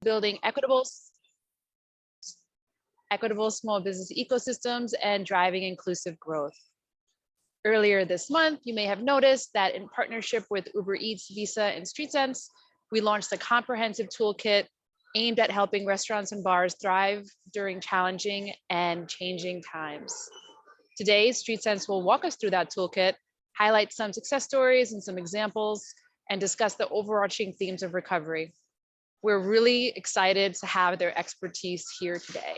building equitable small business ecosystems and driving inclusive growth. Earlier this month, you may have noticed that in partnership with Uber Eats, Visa, and Streetsense, we launched a comprehensive toolkit aimed at helping restaurants and bars thrive during challenging and changing times. Today, Streetsense will walk us through that toolkit, highlight some success stories and some examples, and discuss the overarching themes of recovery. We're really excited to have their expertise here today.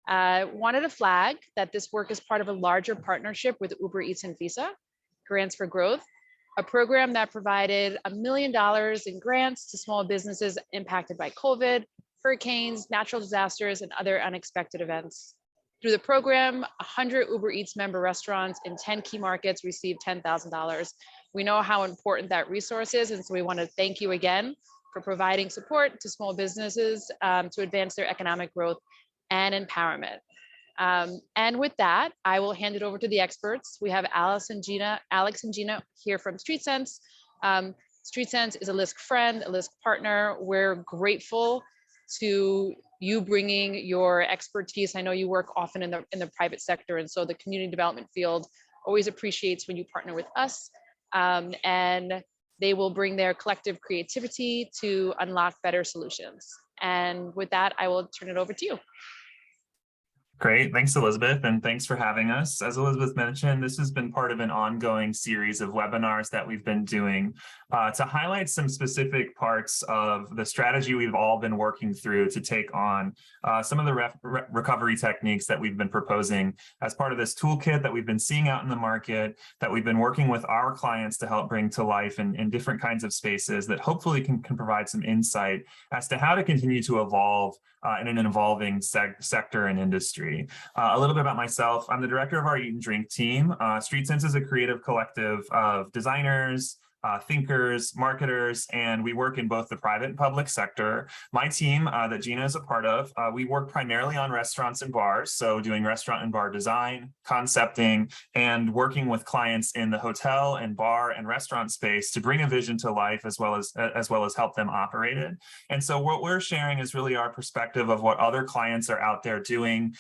Wanted to flag that this work is part of a larger partnership with Uber Eats and Visa, Grants for Growth, a program that provided $1 million in grants to small businesses impacted by COVID, hurricanes, natural disasters, and other unexpected events. Through the program, 100 Uber Eats member restaurants in 10 key markets received $10,000. We know how important that resource is, and so we want to thank you again for providing support to small businesses to advance their economic growth and empowerment. And with that, I will hand it over to the experts. We have Alex and Gina here from Streetsense. Streetsense is a LISC friend, a LISC partner. We're grateful to you bringing your expertise. I know you work often in the private sector, and so the community development field always appreciates when you partner with us. And they will bring their collective creativity to unlock better solutions. And with that, I will turn it over to you. Great. Thanks, Elizabeth, and thanks for having us. As Elizabeth mentioned, this has been part of an ongoing series of webinars that we've been doing to highlight some specific parts of the strategy we've all been working through to take on some of the recovery techniques that we've been proposing as part of this toolkit that we've been seeing out in the market, that we've been working with our clients to help bring to life in different kinds of spaces that hopefully can provide some insight as to how to continue to evolve in an evolving sector and industry. A little bit about myself. I'm the director of our Eat and Drink team. Streetsense is a creative collective of designers, thinkers, marketers, and we work in both the private and public sector. My team that Gina is a part of, we work primarily on restaurants and bars, so doing restaurant and bar design, concepting, and working with clients in the hotel and bar and restaurant space to bring a vision to life as well as help them operate it. And so what we're sharing is really our perspective of what other clients are out there doing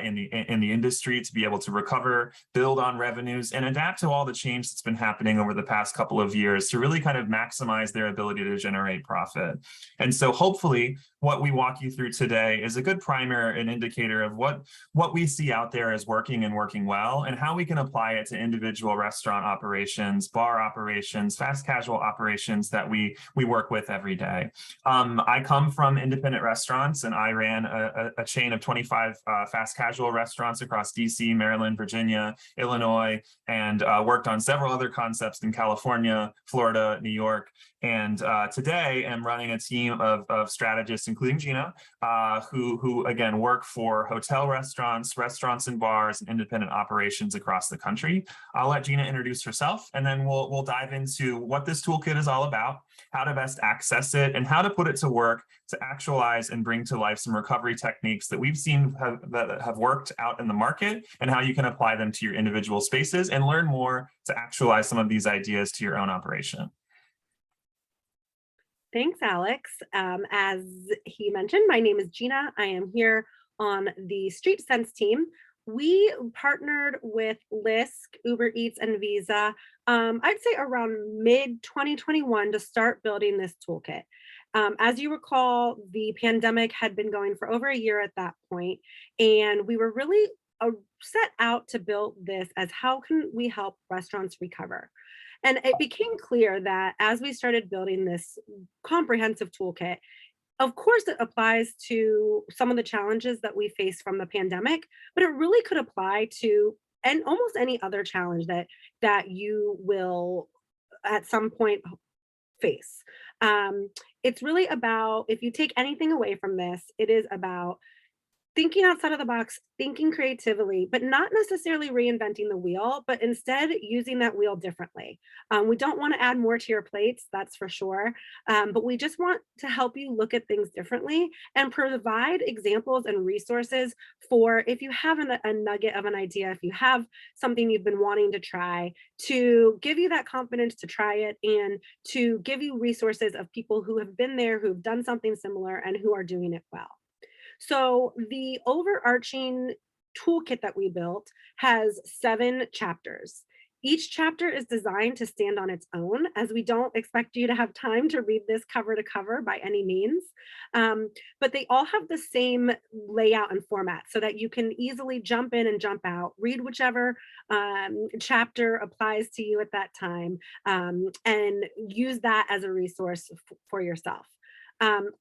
in the industry to be able to recover, build on revenues, and adapt to all the change that's been happening over the past couple of years to really kind of maximize their ability to generate profit. And so hopefully what we walk you through today is a good primer and indicator of what we see out there as working and working well, and how we can apply it to individual restaurant operations, bar operations, fast casual operations that we work with every day. I come from independent restaurants, and I ran a chain of 25 fast casual restaurants across DC, Maryland, Virginia, Illinois, and worked on several other concepts in California, Florida, New York, and today I'm running a team of strategists, including Gina, who again work for hotel restaurants, restaurants and bars, and independent operations across the country. I'll let Gina introduce herself, and then we'll dive into what this toolkit is all about, how to best access it, and how to put it to work to actualize and bring to life some recovery techniques that we've seen that have worked out in the market, and how you can apply them to your individual spaces and learn more to actualize some of these ideas to your own operation. Thanks, Alex. As he mentioned, my name is Gina. I am here on the Streetsense team. We partnered with LISC, Uber Eats, and Visa, I'd say around mid-2021 to start building this toolkit. As you recall, the pandemic had been going for over a year at that point, and we were really set out to build this as how can we help restaurants recover. And it became clear that as we started building this comprehensive toolkit, of course, it applies to some of the challenges that we face from the pandemic, but it really could apply to almost any other challenge that you will at some point face. It's really about, if you take anything away from this, it is about thinking outside of the box, thinking creatively, but not necessarily reinventing the wheel, but instead using that wheel differently. We don't want to add more to your plates, that's for sure. But we just want to help you look at things differently and provide examples and resources for if you have a nugget of an idea, if you have something you've been wanting to try, to give you that confidence to try it and to give you resources of people who have been there, who've done something similar, and who are doing it well. So the overarching toolkit that we built has 7 chapters. Each chapter is designed to stand on its own, as we don't expect you to have time to read this cover to cover by any means. But they all have the same layout and format so that you can easily jump in and jump out, read whichever chapter applies to you at that time, and use that as a resource for yourself.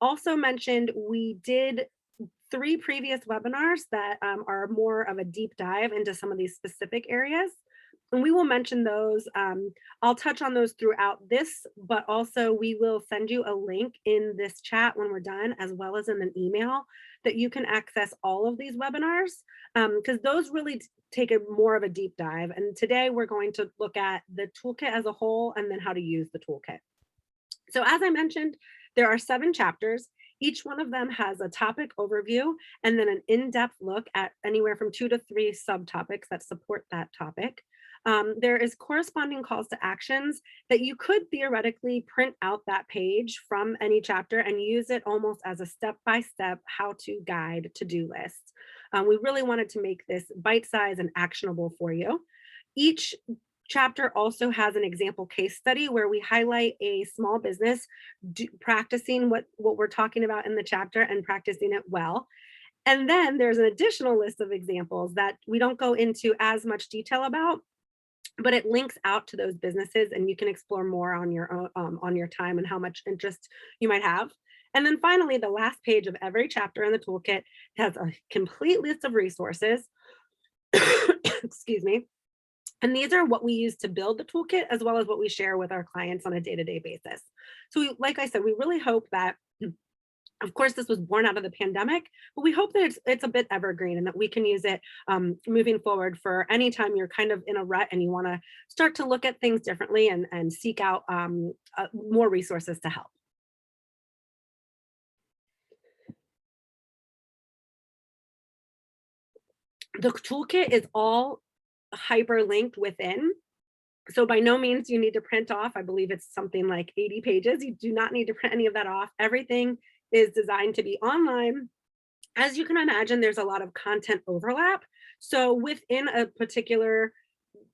Also mentioned, we did 3 previous webinars that are more of a deep dive into some of these specific areas. And we will mention those. I'll touch on those throughout this, but also we will send you a link in this chat when we're done, as well as in an email that you can access all of these webinars, because those really take a more of a deep dive. And today we're going to look at the toolkit as a whole and then how to use the toolkit. So as I mentioned, there are 7 chapters. Each one of them has a topic overview and then an in-depth look at anywhere from 2 to 3 subtopics that support that topic. There is corresponding calls to actions that you could theoretically print out that page from any chapter and use it almost as a step-by-step how-to guide to-do list. We really wanted to make this bite-sized and actionable for you. Each chapter also has an example case study where we highlight a small business practicing what we're talking about in the chapter and practicing it well. And then there's an additional list of examples that we don't go into as much detail about, but it links out to those businesses and you can explore more on your own, on your time and how much interest you might have. And then finally, the last page of every chapter in the toolkit has a complete list of resources. Excuse me. And these are what we use to build the toolkit, as well as what we share with our clients on a day-to-day basis. So like I said, we really hope that, of course, this was born out of the pandemic, but we hope that it's a bit evergreen and that we can use it moving forward for any time you're kind of in a rut and you want to start to look at things differently and seek out more resources to help. The toolkit is all hyperlinked within. So by no means you need to print off. I believe it's something like 80 pages. You do not need to print any of that off. Everything is designed to be online. As you can imagine, there's a lot of content overlap. So within a particular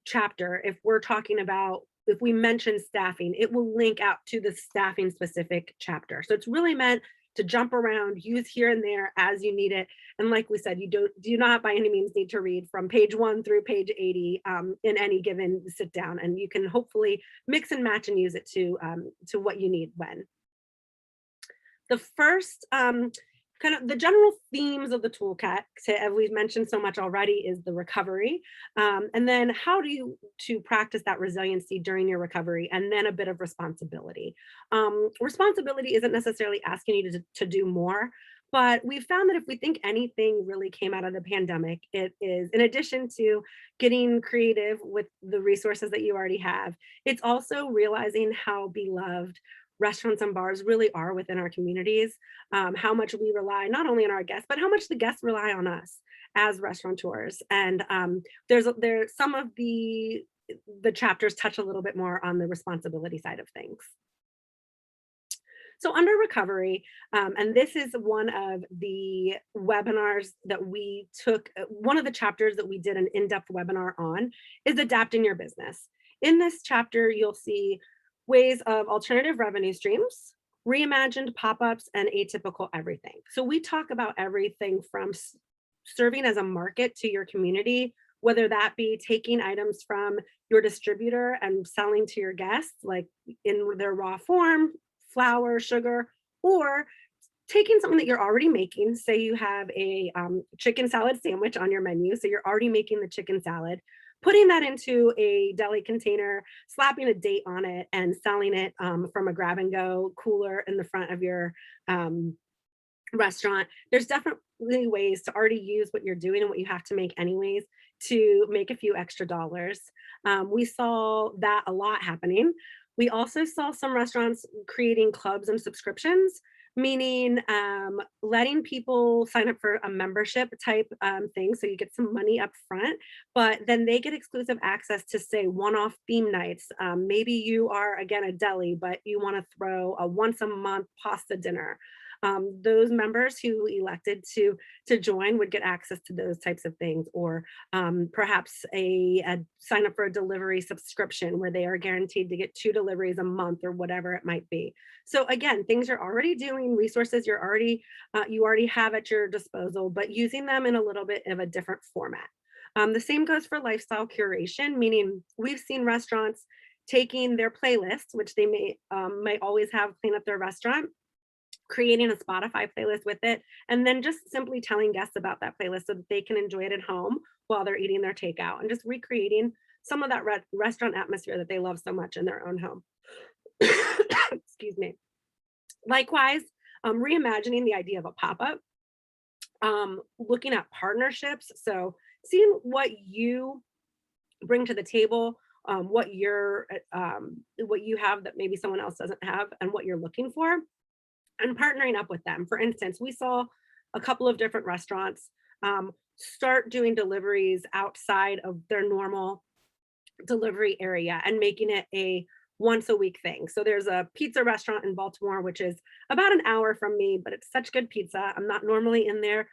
chapter, if we're talking about, if we mention staffing, it will link out to the staffing specific chapter. So it's really meant to jump around, use here and there as you need it. And like we said, you do not by any means need to read from page 1 through page 80 in any given sit down, and you can hopefully mix and match and use it to what you need when. The first kind of the general themes of the toolkit, as we've mentioned so much already, is the recovery, and then how do you to practice that resiliency during your recovery, and then a bit of responsibility. Responsibility isn't necessarily asking you to do more, but we've found that if we think anything really came out of the pandemic, it is, in addition to getting creative with the resources that you already have, it's also realizing how beloved restaurants and bars really are within our communities, how much we rely not only on our guests, but how much the guests rely on us as restaurateurs. And there's some of the chapters touch a little bit more on the responsibility side of things. So under recovery, and this is one of the webinars that we took, one of the chapters that we did an in-depth webinar on is adapting your business. In this chapter, you'll see ways of alternative revenue streams, reimagined pop-ups, and atypical everything. So we talk about everything from serving as a market to your community, whether that be taking items from your distributor and selling to your guests, like in their raw form, flour, sugar, or taking something that you're already making. Say you have a chicken salad sandwich on your menu, so you're already making the chicken salad, putting that into a deli container, slapping a date on it, and selling it from a grab and go cooler in the front of your restaurant, there's definitely ways to already use what you're doing and what you have to make anyways to make a few extra dollars. We saw that a lot happening. We also saw some restaurants creating clubs and subscriptions, meaning letting people sign up for a membership type thing. So you get some money up front, but then they get exclusive access to, say, one-off theme nights. Maybe you are, again, a deli, but you want to throw a once a month pasta dinner. Those members who elected to join would get access to those types of things, or perhaps a sign up for a delivery subscription where they are guaranteed to get 2 deliveries a month or whatever it might be. So again, things you're already doing, resources you already have at your disposal, but using them in a little bit of a different format. The same goes for lifestyle curation, meaning we've seen restaurants taking their playlists, which they might always have playing at their restaurant, creating a Spotify playlist with it, and then just simply telling guests about that playlist so that they can enjoy it at home while they're eating their takeout, and just recreating some of that restaurant atmosphere that they love so much in their own home. Excuse me. Likewise, reimagining the idea of a pop-up, looking at partnerships. So seeing what you bring to the table, what you have that maybe someone else doesn't have, and what you're looking for, and partnering up with them. For instance, we saw a couple of different restaurants start doing deliveries outside of their normal delivery area and making it a once a week thing. So there's a pizza restaurant in Baltimore, which is about an hour from me, but it's such good pizza. I'm not normally in their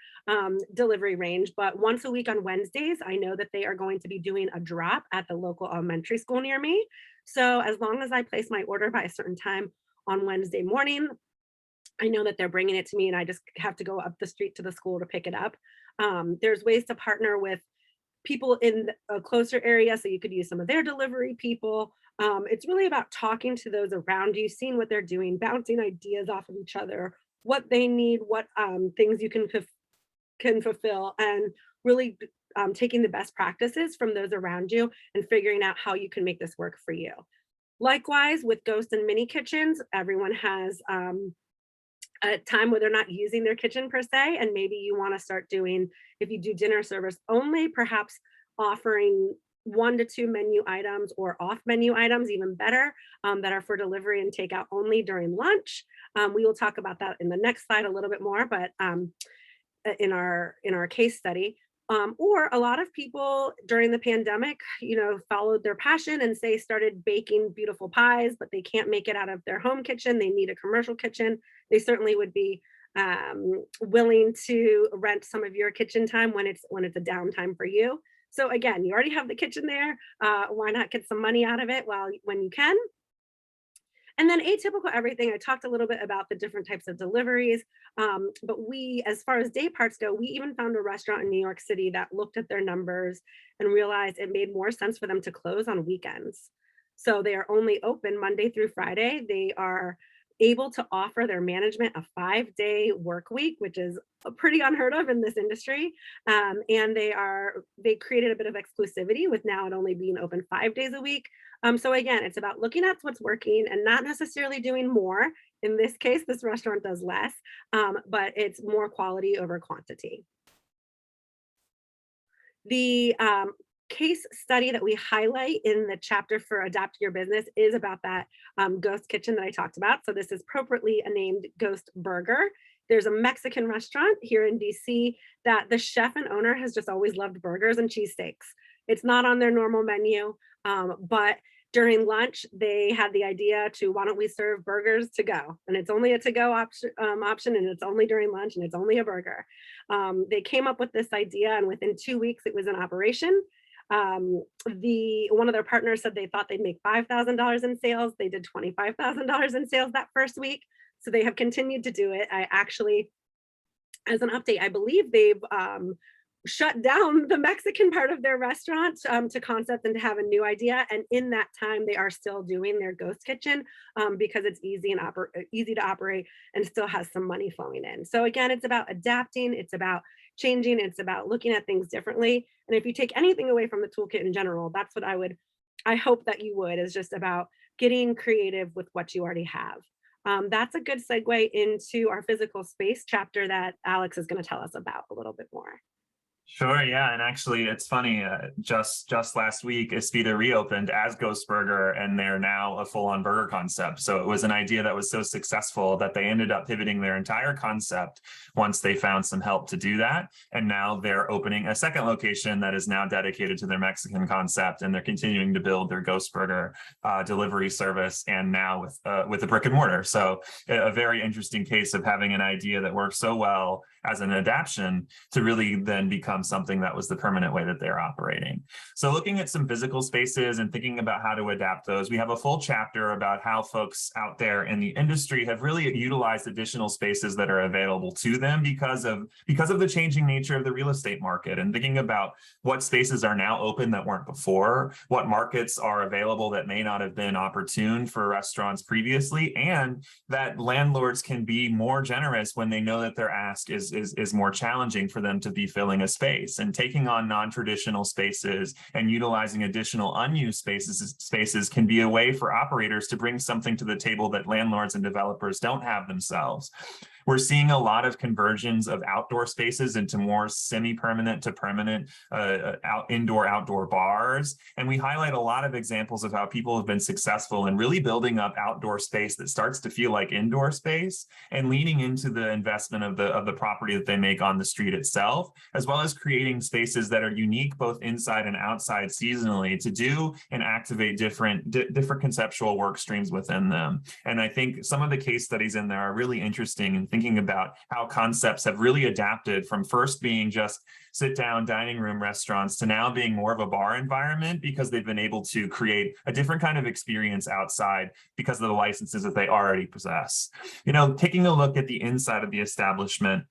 delivery range, but once a week on Wednesdays, I know that they are going to be doing a drop at the local elementary school near me. So as long as I place my order by a certain time on Wednesday morning, I know that they're bringing it to me and I just have to go up the street to the school to pick it up. There's ways to partner with people in a closer area, so you could use some of their delivery people. It's really about talking to those around you, seeing what they're doing, bouncing ideas off of each other, what they need, what things you can fulfill, and really taking the best practices from those around you and figuring out how you can make this work for you. Likewise, with ghost and mini kitchens, everyone has a time where they're not using their kitchen per se, and maybe you want to start doing, if you do dinner service only, perhaps offering 1 to 2 menu items or off menu items, even better, that are for delivery and takeout only during lunch. We will talk about that in the next slide a little bit more, but in our case study. Or a lot of people during the pandemic, followed their passion and started baking beautiful pies, but they can't make it out of their home kitchen. They need a commercial kitchen. They certainly would be willing to rent some of your kitchen time when it's a downtime for you. So again, you already have the kitchen there. Why not get some money out of it when you can? And then atypical everything, I talked a little bit about the different types of deliveries, but as far as day parts go, we even found a restaurant in New York City that looked at their numbers and realized it made more sense for them to close on weekends. So they are only open Monday through Friday. They are able to offer their management a 5-day work week, which is pretty unheard of in this industry. And they created a bit of exclusivity with now it only being open 5 days a week. So again, it's about looking at what's working and not necessarily doing more. In this case, this restaurant does less, but it's more quality over quantity. The case study that we highlight in the chapter for Adapt Your Business is about that ghost kitchen that I talked about. So this is appropriately named Ghost Burger. There's a Mexican restaurant here in DC that the chef and owner has just always loved burgers and cheesesteaks. It's not on their normal menu, but during lunch, they had the idea to, why don't we serve burgers to go? And it's only a to-go option, and it's only during lunch, and it's only a burger. They came up with this idea, and within 2 weeks, it was in operation. One of their partners said they thought they'd make $5,000 in sales. They did $25,000 in sales that first week. So they have continued to do it. I actually, as an update, I believe they've shut down the Mexican part of their restaurant to concept and to have a new idea. And in that time, they are still doing their ghost kitchen because it's easy to operate and still has some money flowing in. So again, it's about adapting, it's about changing, it's about looking at things differently. And if you take anything away from the toolkit in general, that's what I hope that you would, is just about getting creative with what you already have. That's a good segue into our physical space chapter that Alex is going to tell us about a little bit more. Sure, yeah, and actually, it's funny. Just last week, Espita reopened as Ghost Burger, and they're now a full-on burger concept. So it was an idea that was so successful that they ended up pivoting their entire concept once they found some help to do that. And now they're opening a second location that is now dedicated to their Mexican concept, and they're continuing to build their Ghost Burger delivery service, and now with a brick and mortar. So a very interesting case of having an idea that works so well as an adaptation to really then become something that was the permanent way that they're operating. So looking at some physical spaces and thinking about how to adapt those, we have a full chapter about how folks out there in the industry have really utilized additional spaces that are available to them because of the changing nature of the real estate market, and thinking about what spaces are now open that weren't before, what markets are available that may not have been opportune for restaurants previously, and that landlords can be more generous when they know that their ask is more challenging for them to be filling a space, and taking on non-traditional spaces and utilizing additional unused spaces can be a way for operators to bring something to the table that landlords and developers don't have themselves. We're seeing a lot of conversions of outdoor spaces into more semi-permanent to permanent indoor-outdoor bars. And we highlight a lot of examples of how people have been successful in really building up outdoor space that starts to feel like indoor space, and leaning into the investment of the property that they make on the street itself, as well as creating spaces that are unique both inside and outside seasonally to do and activate different conceptual work streams within them. And I think some of the case studies in there are really interesting in thinking about how concepts have really adapted from first being just sit-down dining room restaurants to now being more of a bar environment, because they've been able to create a different kind of experience outside because of the licenses that they already possess. You know, taking a look at the inside of the establishment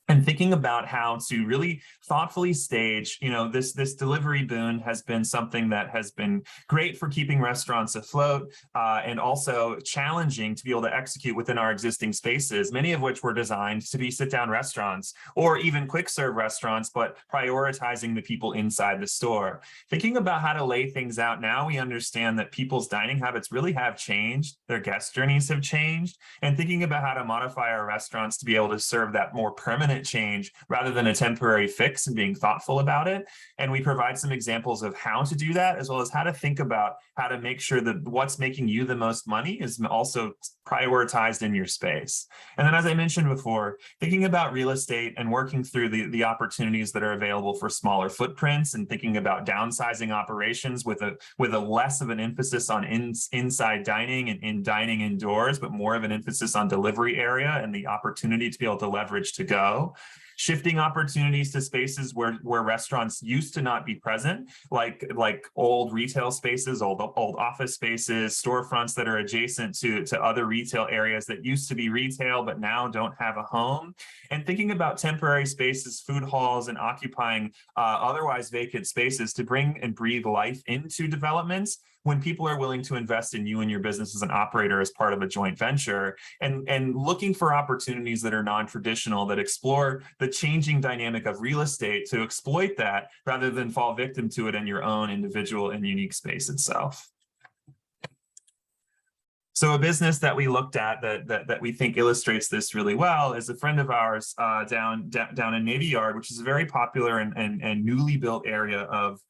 and thinking about how to really thoughtfully stage, you know, this delivery boon has been something that has been great for keeping restaurants afloat, and also challenging to be able to execute within our existing spaces, many of which were designed to be sit-down restaurants or even quick-serve restaurants, but prioritizing the people inside the store. Thinking about how to lay things out now, we understand that people's dining habits really have changed, their guest journeys have changed, and thinking about how to modify our restaurants to be able to serve that more permanent change rather than a temporary fix, and being thoughtful about it. And we provide some examples of how to do that, as well as how to think about how to make sure that what's making you the most money is also prioritized in your space. And then, as I mentioned before, thinking about real estate and working through the opportunities that are available for smaller footprints, and thinking about downsizing operations with a less of an emphasis on inside dining and in dining indoors, but more of an emphasis on delivery area and the opportunity to be able to leverage to go. Shifting opportunities to spaces where restaurants used to not be present, like old retail spaces, old office spaces, storefronts that are adjacent to other retail areas that used to be retail but now don't have a home. And thinking about temporary spaces, food halls, and occupying otherwise vacant spaces to bring and breathe life into developments when people are willing to invest in you and your business as an operator as part of a joint venture, and looking for opportunities that are non-traditional, that explore the changing dynamic of real estate to exploit that rather than fall victim to it in your own individual and unique space itself. So a business that we looked at that we think illustrates this really well is a friend of ours down in Navy Yard, which is a very popular and newly built area of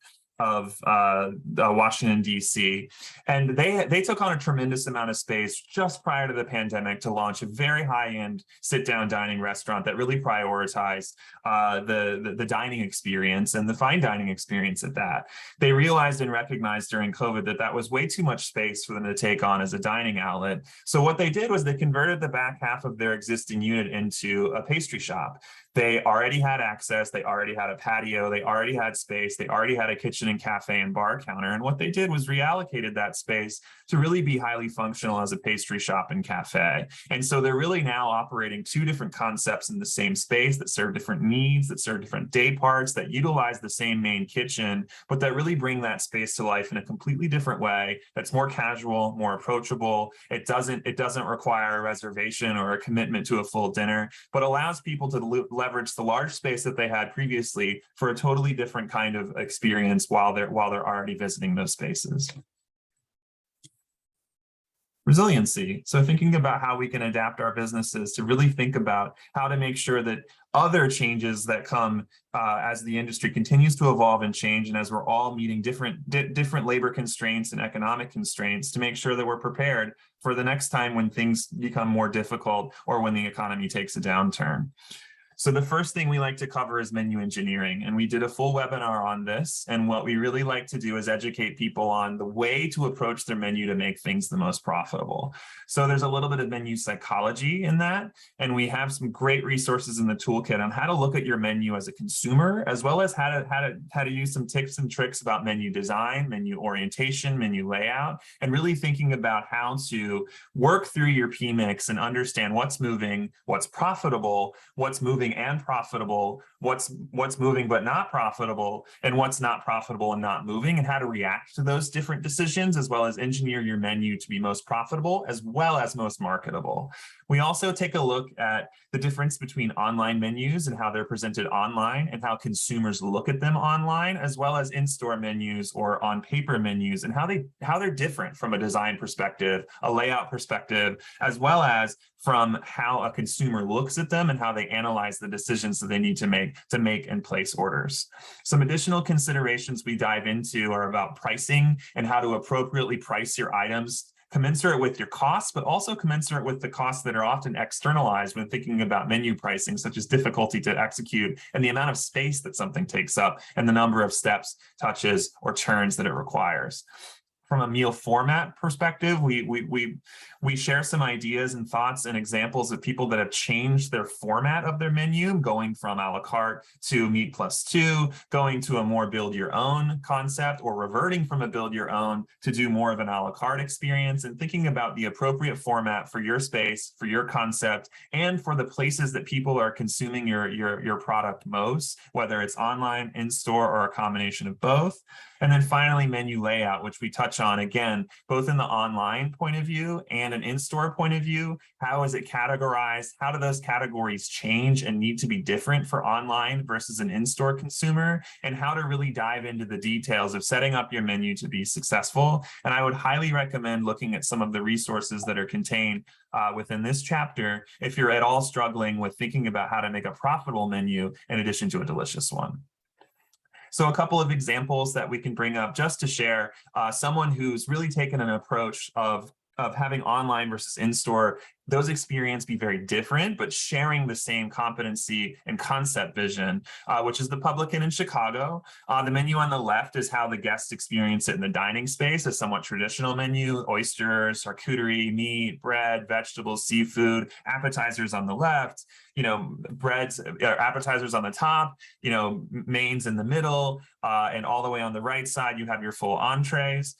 Washington, D.C. And they took on a tremendous amount of space just prior to the pandemic to launch a very high-end sit-down dining restaurant that really prioritized the dining experience and the fine dining experience at that. They realized and recognized during COVID that was way too much space for them to take on as a dining outlet. So what they did was they converted the back half of their existing unit into a pastry shop. They already had access, they already had a patio, they already had space, they already had a kitchen and cafe and bar counter. And what they did was reallocated that space to really be highly functional as a pastry shop and cafe. And so they're really now operating two different concepts in the same space that serve different needs, that serve different day parts, that utilize the same main kitchen, but that really bring that space to life in a completely different way that's more casual, more approachable. It doesn't require a reservation or a commitment to a full dinner, but allows people to leverage the large space that they had previously for a totally different kind of experience while they're already visiting those spaces. Resiliency. So thinking about how we can adapt our businesses to really think about how to make sure that other changes that come as the industry continues to evolve and change, and as we're all meeting different labor constraints and economic constraints, to make sure that we're prepared for the next time when things become more difficult or when the economy takes a downturn. So the first thing we like to cover is menu engineering, and we did a full webinar on this. And what we really like to do is educate people on the way to approach their menu to make things the most profitable. So there's a little bit of menu psychology in that, and we have some great resources in the toolkit on how to look at your menu as a consumer, as well as how to use some tips and tricks about menu design, menu orientation, menu layout, and really thinking about how to work through your PMix and understand what's moving, what's profitable, what's moving and profitable, what's moving but not profitable, and what's not profitable and not moving, and how to react to those different decisions, as well as engineer your menu to be most profitable as well as most marketable. We also take a look at the difference between online menus and how they're presented online and how consumers look at them online, as well as in-store menus or on paper menus, and how they're different from a design perspective, a layout perspective, as well as from how a consumer looks at them and how they analyze the decisions that they need to make and place orders. Some additional considerations we dive into are about pricing and how to appropriately price your items commensurate with your costs, but also commensurate with the costs that are often externalized when thinking about menu pricing, such as difficulty to execute and the amount of space that something takes up and the number of steps, touches, or turns that it requires. From a meal format perspective, we share some ideas and thoughts and examples of people that have changed their format of their menu, going from a la carte to meat plus two, going to a more build your own concept, or reverting from a build your own to do more of an a la carte experience, and thinking about the appropriate format for your space, for your concept, and for the places that people are consuming your product most, whether it's online, in-store, or a combination of both. And then finally, menu layout, which we touch on again, both in the online point of view and an in-store point of view. How is it categorized? How do those categories change and need to be different for online versus an in-store consumer? And how to really dive into the details of setting up your menu to be successful. And I would highly recommend looking at some of the resources that are contained within this chapter if you're at all struggling with thinking about how to make a profitable menu in addition to a delicious one. So a couple of examples that we can bring up just to share someone who's really taken an approach of having online versus in-store, those experiences be very different, but sharing the same competency and concept vision, which is the Publican in Chicago. The menu on the left is how the guests experience it in the dining space, a somewhat traditional menu: oysters, charcuterie, meat, bread, vegetables, seafood, appetizers on the left, breads, appetizers on the top, mains in the middle, and all the way on the right side, you have your full entrees.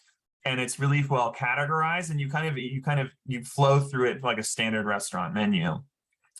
And it's really well categorized, and you flow through it like a standard restaurant menu.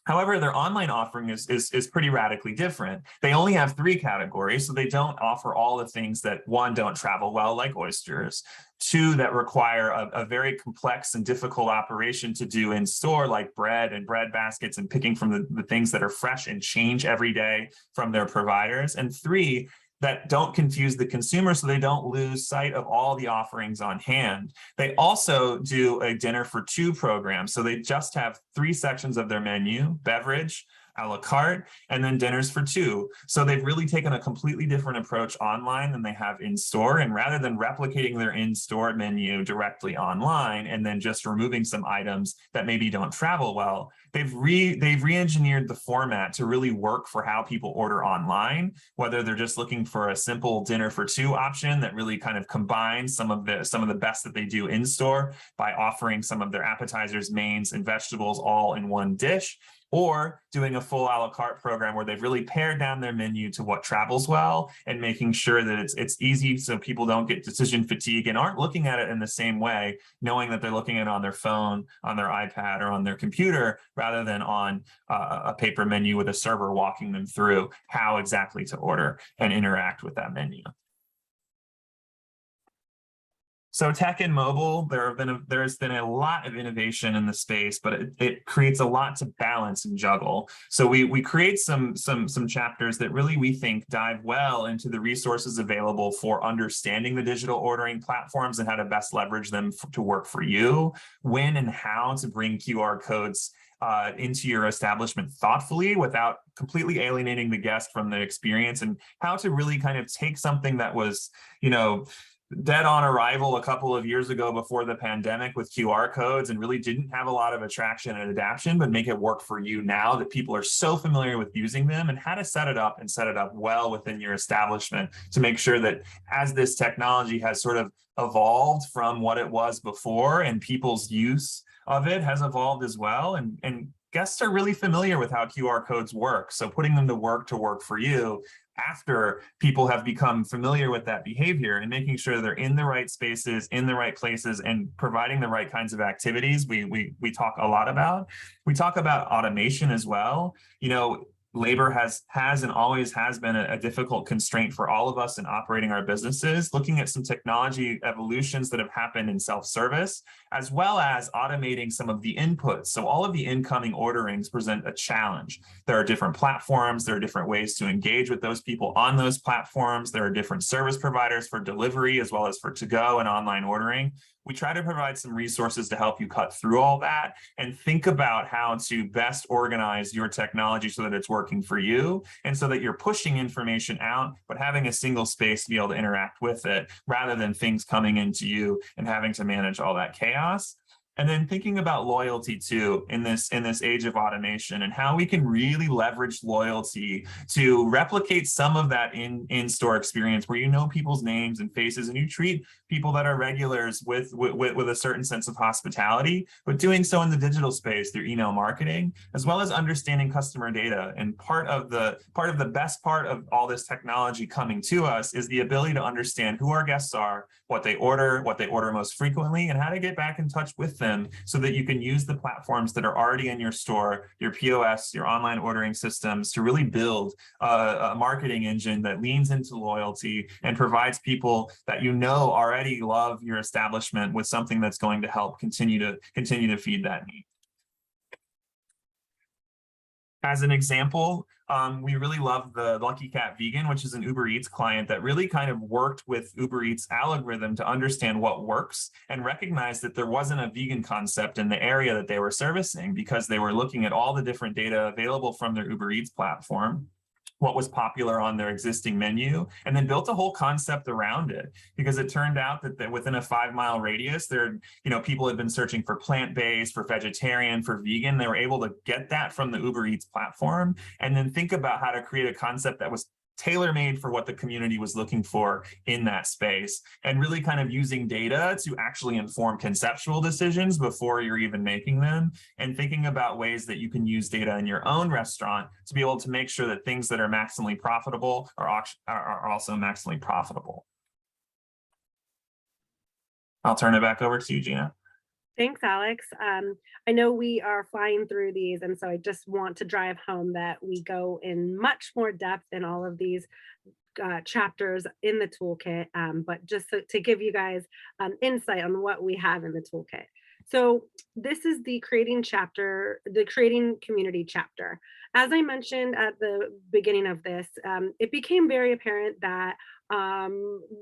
However, their online offering is pretty radically different. They only have 3 categories, so they don't offer all the things that, 1, don't travel well, like oysters, 2, that require a very complex and difficult operation to do in store, like bread and bread baskets and picking from the things that are fresh and change every day from their providers, and 3, that don't confuse the consumer so they don't lose sight of all the offerings on hand. They also do a dinner for 2 program. So they just have 3 sections of their menu: beverage, a la carte, and then dinners for 2. So they've really taken a completely different approach online than they have in store. And rather than replicating their in-store menu directly online and then just removing some items that maybe don't travel well, they've re-engineered the format to really work for how people order online, whether they're just looking for a simple dinner for 2 option that really kind of combines some of the best that they do in store by offering some of their appetizers, mains, and vegetables all in one dish, or doing a full a la carte program where they've really pared down their menu to what travels well and making sure that it's easy so people don't get decision fatigue and aren't looking at it in the same way, knowing that they're looking at it on their phone, on their iPad, or on their computer, rather than on a paper menu with a server walking them through how exactly to order and interact with that menu. So tech and mobile, there's been a lot of innovation in the space, but it creates a lot to balance and juggle. So we create some chapters that really, we think, dive well into the resources available for understanding the digital ordering platforms and how to best leverage them to work for you, when and how to bring QR codes into your establishment thoughtfully without completely alienating the guest from the experience, and how to really kind of take something that was, dead on arrival a couple of years ago before the pandemic with QR codes and really didn't have a lot of attraction and adaption, but make it work for you now that people are so familiar with using them, and how to set it up well within your establishment to make sure that as this technology has sort of evolved from what it was before, and people's use of it has evolved as well, and guests are really familiar with how QR codes work. So putting them to work for you after people have become familiar with that behavior, and making sure they're in the right spaces, in the right places, and providing the right kinds of activities we talk a lot about. We talk about automation as well. Labor has and always has been a difficult constraint for all of us in operating our businesses. Looking at some technology evolutions that have happened in self-service, as well as automating some of the inputs. So all of the incoming orderings present a challenge. There are different platforms, there are different ways to engage with those people on those platforms. There are different service providers for delivery as well as for to-go and online ordering. We try to provide some resources to help you cut through all that and think about how to best organize your technology so that it's working for you, and so that you're pushing information out, but having a single space to be able to interact with it, rather than things coming into you and having to manage all that chaos. And then thinking about loyalty too in this age of automation, and how we can really leverage loyalty to replicate some of that in-store experience where you know people's names and faces, and you treat people that are regulars with a certain sense of hospitality, but doing so in the digital space through email marketing, as well as understanding customer data. And part of the best part of all this technology coming to us is the ability to understand who our guests are, what they order most frequently, and how to get back in touch with them so that you can use the platforms that are already in your store, your POS, your online ordering systems, to really build a marketing engine that leans into loyalty and provides people that already love your establishment with something that's going to help continue to feed that need. As an example, we really love the Lucky Cat Vegan, which is an Uber Eats client that really kind of worked with Uber Eats algorithm to understand what works, and recognize that there wasn't a vegan concept in the area that they were servicing, because they were looking at all the different data available from their Uber Eats platform, what was popular on their existing menu, and then built a whole concept around it. Because it turned out that within a 5-mile radius, people had been searching for plant-based, for vegetarian, for vegan. They were able to get that from the Uber Eats platform, and then think about how to create a concept that was tailor-made for what the community was looking for in that space, and really kind of using data to actually inform conceptual decisions before you're even making them, and thinking about ways that you can use data in your own restaurant to be able to make sure that things that are maximally profitable are also maximally profitable. I'll turn it back over to you, Gina. Thanks, Alex. I know we are flying through these, and so I just want to drive home that we go in much more depth in all of these chapters in the toolkit, but just to give you guys an insight on what we have in the toolkit. So this is the creating community chapter. As I mentioned at the beginning of this, it became very apparent that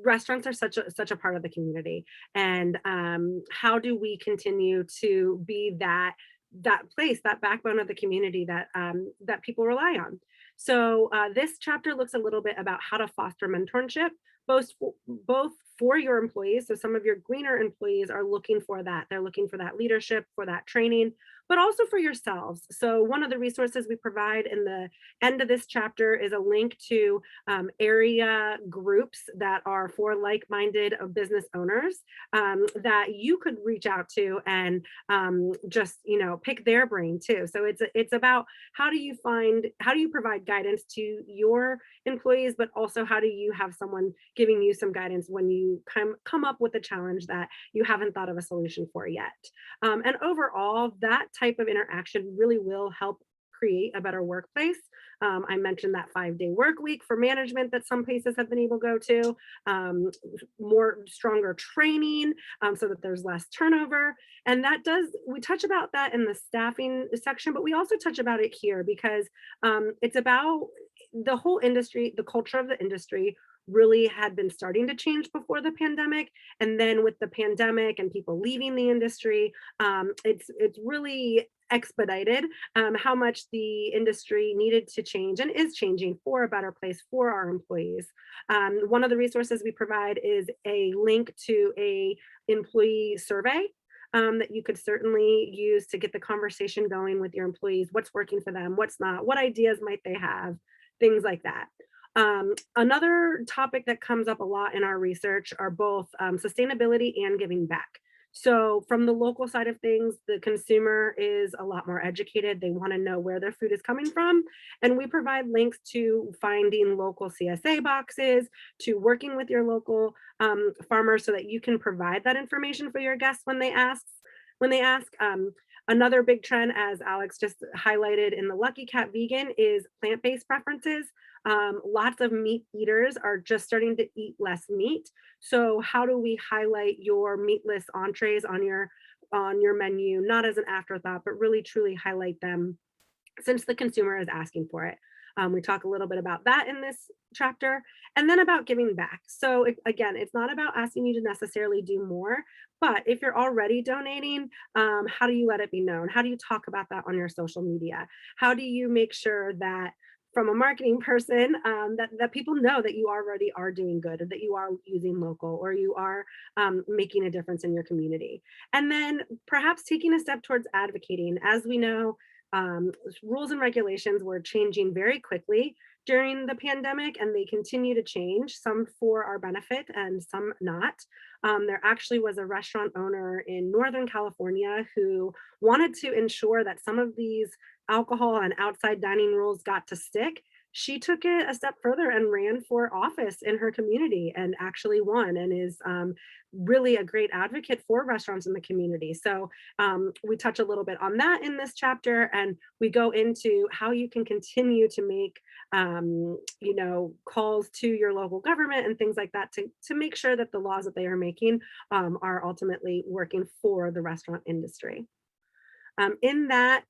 restaurants are such a part of the community, and how do we continue to be that place, that backbone of the community that that people rely on. So this chapter looks a little bit about how to foster mentorship, both for your employees. So some of your greener employees are looking for that. They're looking for that leadership, for that training, but also for yourselves. So one of the resources we provide in the end of this chapter is a link to area groups that are for like-minded business owners that you could reach out to and just pick their brain too. So it's about how do you provide guidance to your employees, but also how do you have someone giving you some guidance when you come up with a challenge that you haven't thought of a solution for yet. And overall, that type of interaction really will help create a better workplace I mentioned that 5-day work week for management that some places have been able to go to, more stronger training so that there's less turnover. And we touch about that in the staffing section, but we also touch about it here because it's about the whole industry, the culture of the industry really had been starting to change before the pandemic. And then with the pandemic and people leaving the industry, it's really expedited how much the industry needed to change and is changing for a better place for our employees. One of the resources we provide is a link to a employee survey that you could certainly use to get the conversation going with your employees. What's working for them, what's not, what ideas might they have, things like that. Another topic that comes up a lot in our research are both sustainability and giving back. So from the local side of things, the consumer is a lot more educated. They want to know where their food is coming from. And we provide links to finding local CSA boxes, to working with your local farmers so that you can provide that information for your guests when they ask. Another big trend, as Alex just highlighted in the Lucky Cat Vegan, is plant-based preferences. Lots of meat eaters are just starting to eat less meat. So how do we highlight your meatless entrees on your menu, not as an afterthought, but really truly highlight them since the consumer is asking for it? We talk a little bit about that in this chapter, and then about giving back. So again, it's not about asking you to necessarily do more, but if you're already donating, how do you let it be known? How do you talk about that on your social media? How do you make sure that from a marketing person that people know that you already are doing good, or that you are using local, or you are making a difference in your community? And then perhaps taking a step towards advocating. As we know, rules and regulations were changing very quickly during the pandemic, and they continue to change, some for our benefit and some not. There actually was a restaurant owner in Northern California who wanted to ensure that some of these alcohol and outside dining rules got to stick. She took it a step further and ran for office in her community and actually won, and is really a great advocate for restaurants in the community. So we touch a little bit on that in this chapter, and we go into how you can continue to make calls to your local government and things like that to make sure that the laws that they are making are ultimately working for the restaurant industry. In that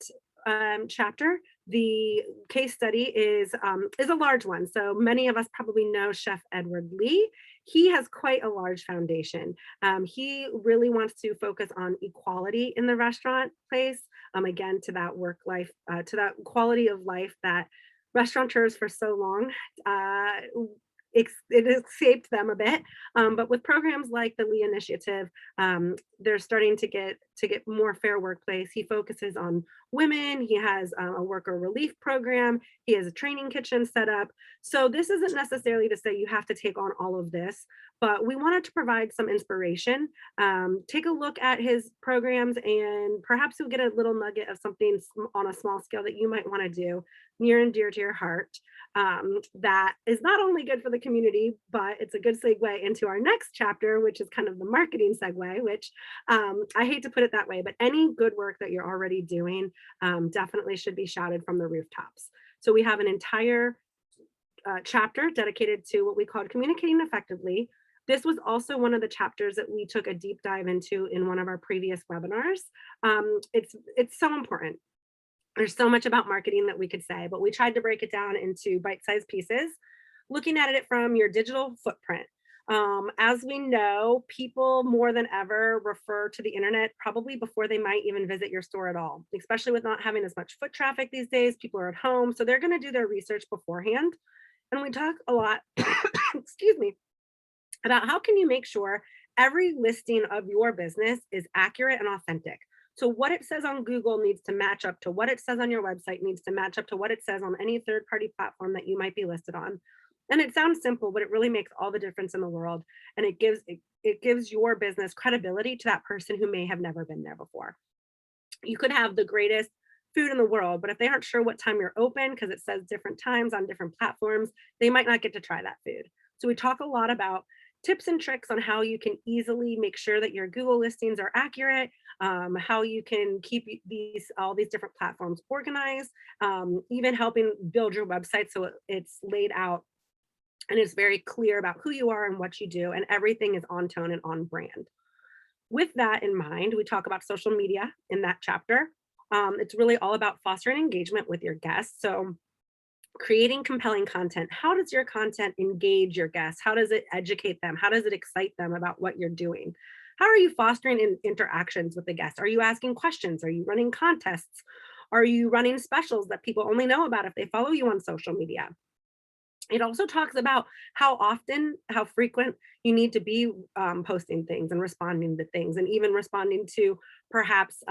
chapter, the case study is a large one. So many of us probably know Chef Edward Lee. He has quite a large foundation. He really wants to focus on equality in the restaurant place. Again, to that work life, to that quality of life that restaurateurs for so long it escaped them a bit, but with programs like the Lee Initiative, they're starting to get more fair workplace. He focuses on women. He has a worker relief program. He has a training kitchen set up. So this isn't necessarily to say you have to take on all of this, but we wanted to provide some inspiration. Take a look at his programs, and perhaps you'll get a little nugget of something on a small scale that you might want to do near and dear to your heart. That is not only good for the community, but it's a good segue into our next chapter, which is kind of the marketing segue, which I hate to put it that way, but any good work that you're already doing definitely should be shouted from the rooftops. So we have an entire chapter dedicated to what we called communicating effectively. This was also one of the chapters that we took a deep dive into in one of our previous webinars. It's so important. There's so much about marketing that we could say, but we tried to break it down into bite-sized pieces, looking at it from your digital footprint. As we know, people more than ever refer to the internet probably before they might even visit your store at all, especially with not having as much foot traffic these days. People are at home, so they're going to do their research beforehand. And we talk a lot, excuse me, about how can you make sure every listing of your business is accurate and authentic. So what it says on Google needs to match up to what it says on your website, needs to match up to what it says on any third-party platform that you might be listed on. And it sounds simple, but it really makes all the difference in the world. And it gives your business credibility to that person who may have never been there before. You could have the greatest food in the world, but if they aren't sure what time you're open, because it says different times on different platforms, they might not get to try that food. So we talk a lot about tips and tricks on how you can easily make sure that your Google listings are accurate, how you can keep all these different platforms organized, even helping build your website so it's laid out and it's very clear about who you are and what you do, and everything is on tone and on brand. With that in mind, we talk about social media in that chapter. It's really all about fostering engagement with your guests. So creating compelling content. How does your content engage your guests? How does it educate them? How does it excite them about what you're doing? How are you fostering interactions with the guests? Are you asking questions? Are you running contests? Are you running specials that people only know about if they follow you on social media? It also talks about how often, how frequent you need to be posting things and responding to things, and even responding to perhaps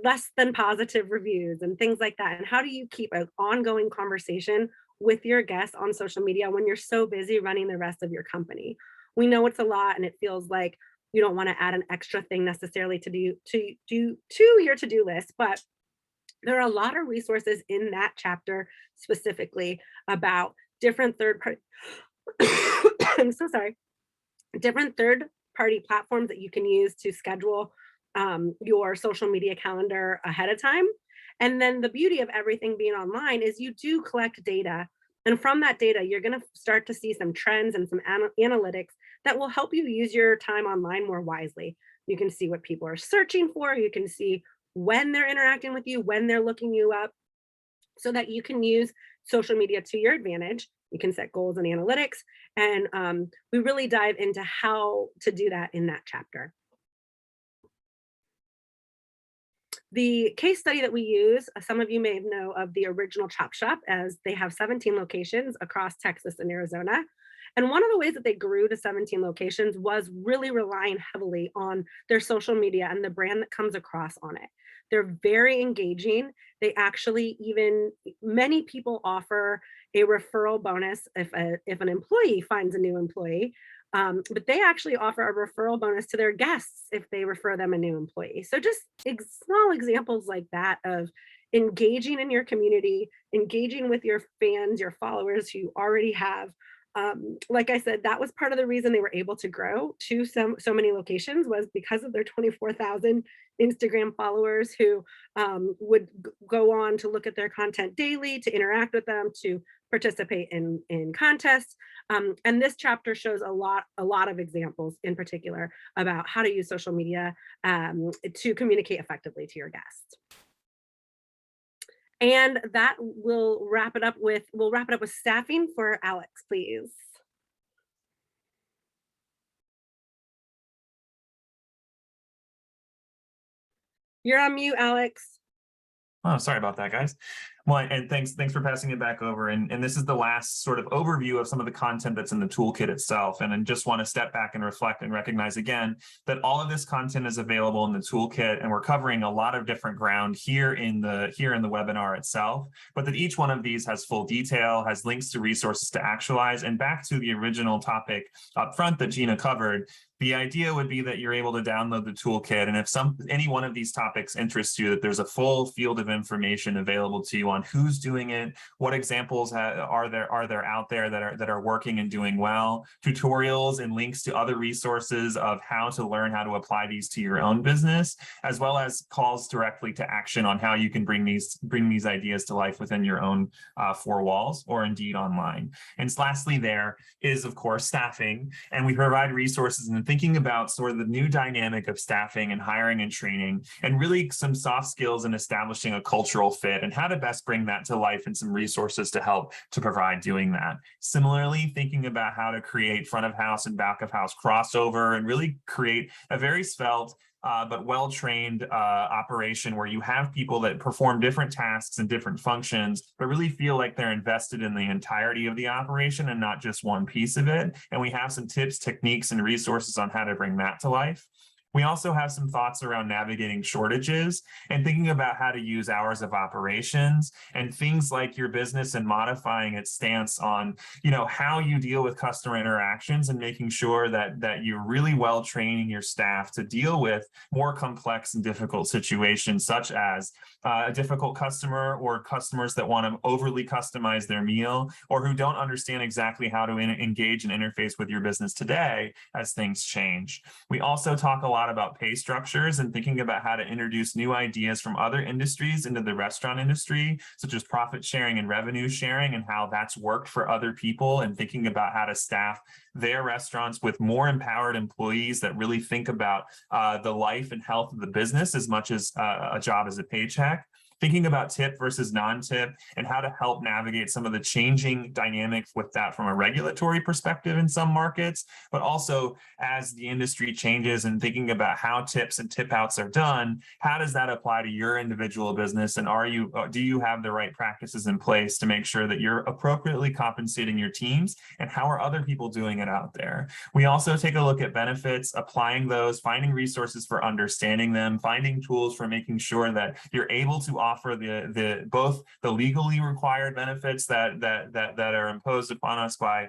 less than positive reviews and things like that. And how do you keep an ongoing conversation with your guests on social media when you're so busy running the rest of your company? We know it's a lot, and it feels like you don't want to add an extra thing necessarily to do to your to-do list, but there are a lot of resources in that chapter specifically about different third party I'm so sorry, different third party platforms that you can use to schedule your social media calendar ahead of time. And then the beauty of everything being online is you do collect data. And from that data, you're going to start to see some trends and some analytics that will help you use your time online more wisely. You can see what people are searching for. You can see when they're interacting with you, when they're looking you up, so that you can use social media to your advantage. You can set goals and analytics. And we really dive into how to do that in that chapter. The case study that we use, some of you may know of the original Chop Shop, as they have 17 locations across Texas and Arizona. And one of the ways that they grew to 17 locations was really relying heavily on their social media and the brand that comes across on it. They're very engaging. They actually many people offer a referral bonus if an employee finds a new employee. But they actually offer a referral bonus to their guests if they refer them a new employee. So just small examples like that of engaging in your community, engaging with your fans, your followers who you already have. Like I said, that was part of the reason they were able to grow to so many locations, was because of their 24,000 Instagram followers who would go on to look at their content daily, to interact with them, to participate in contests. And this chapter shows a lot of examples in particular about how to use social media to communicate effectively to your guests. And that will wrap it up with, staffing for Alex, please. You're on mute, Alex. Oh, sorry about that, guys. Well, and thanks for passing it back over. And this is the last sort of overview of some of the content that's in the toolkit itself. And I just want to step back and reflect and recognize again that all of this content is available in the toolkit, and we're covering a lot of different ground here in the webinar itself, but that each one of these has full detail, has links to resources to actualize. And back to the original topic up front that Gina covered, the idea would be that you're able to download the toolkit, and if any one of these topics interests you, that there's a full field of information available to you on who's doing it, what examples are there out there that are working and doing well, tutorials and links to other resources of how to learn how to apply these to your own business, as well as calls directly to action on how you can bring these ideas to life within your own four walls, or indeed online. And lastly, there is of course staffing, and we provide resources in thinking about sort of the new dynamic of staffing and hiring and training, and really some soft skills in establishing a cultural fit and how to best bring that to life, and some resources to help to provide doing that. Similarly, thinking about how to create front of house and back of house crossover, and really create a very svelte but well-trained operation where you have people that perform different tasks and different functions, but really feel like they're invested in the entirety of the operation and not just one piece of it. And we have some tips, techniques, and resources on how to bring that to life. We also have some thoughts around navigating shortages and thinking about how to use hours of operations and things like your business, and modifying its stance on, how you deal with customer interactions, and making sure that you're really well training your staff to deal with more complex and difficult situations, such as a difficult customer, or customers that want to overly customize their meal, or who don't understand exactly how to engage and interface with your business today as things change. We also talk a lot about pay structures and thinking about how to introduce new ideas from other industries into the restaurant industry, such as profit sharing and revenue sharing, and how that's worked for other people, and thinking about how to staff their restaurants with more empowered employees that really think about the life and health of the business as much as a job as a paycheck. Thinking about tip versus non-tip and how to help navigate some of the changing dynamics with that from a regulatory perspective in some markets, but also as the industry changes and thinking about how tips and tip outs are done, how does that apply to your individual business? And do you have the right practices in place to make sure that you're appropriately compensating your teams? And how are other people doing it out there? We also take a look at benefits, applying those, finding resources for understanding them, finding tools for making sure that you're able to offer both the legally required benefits that are imposed upon us by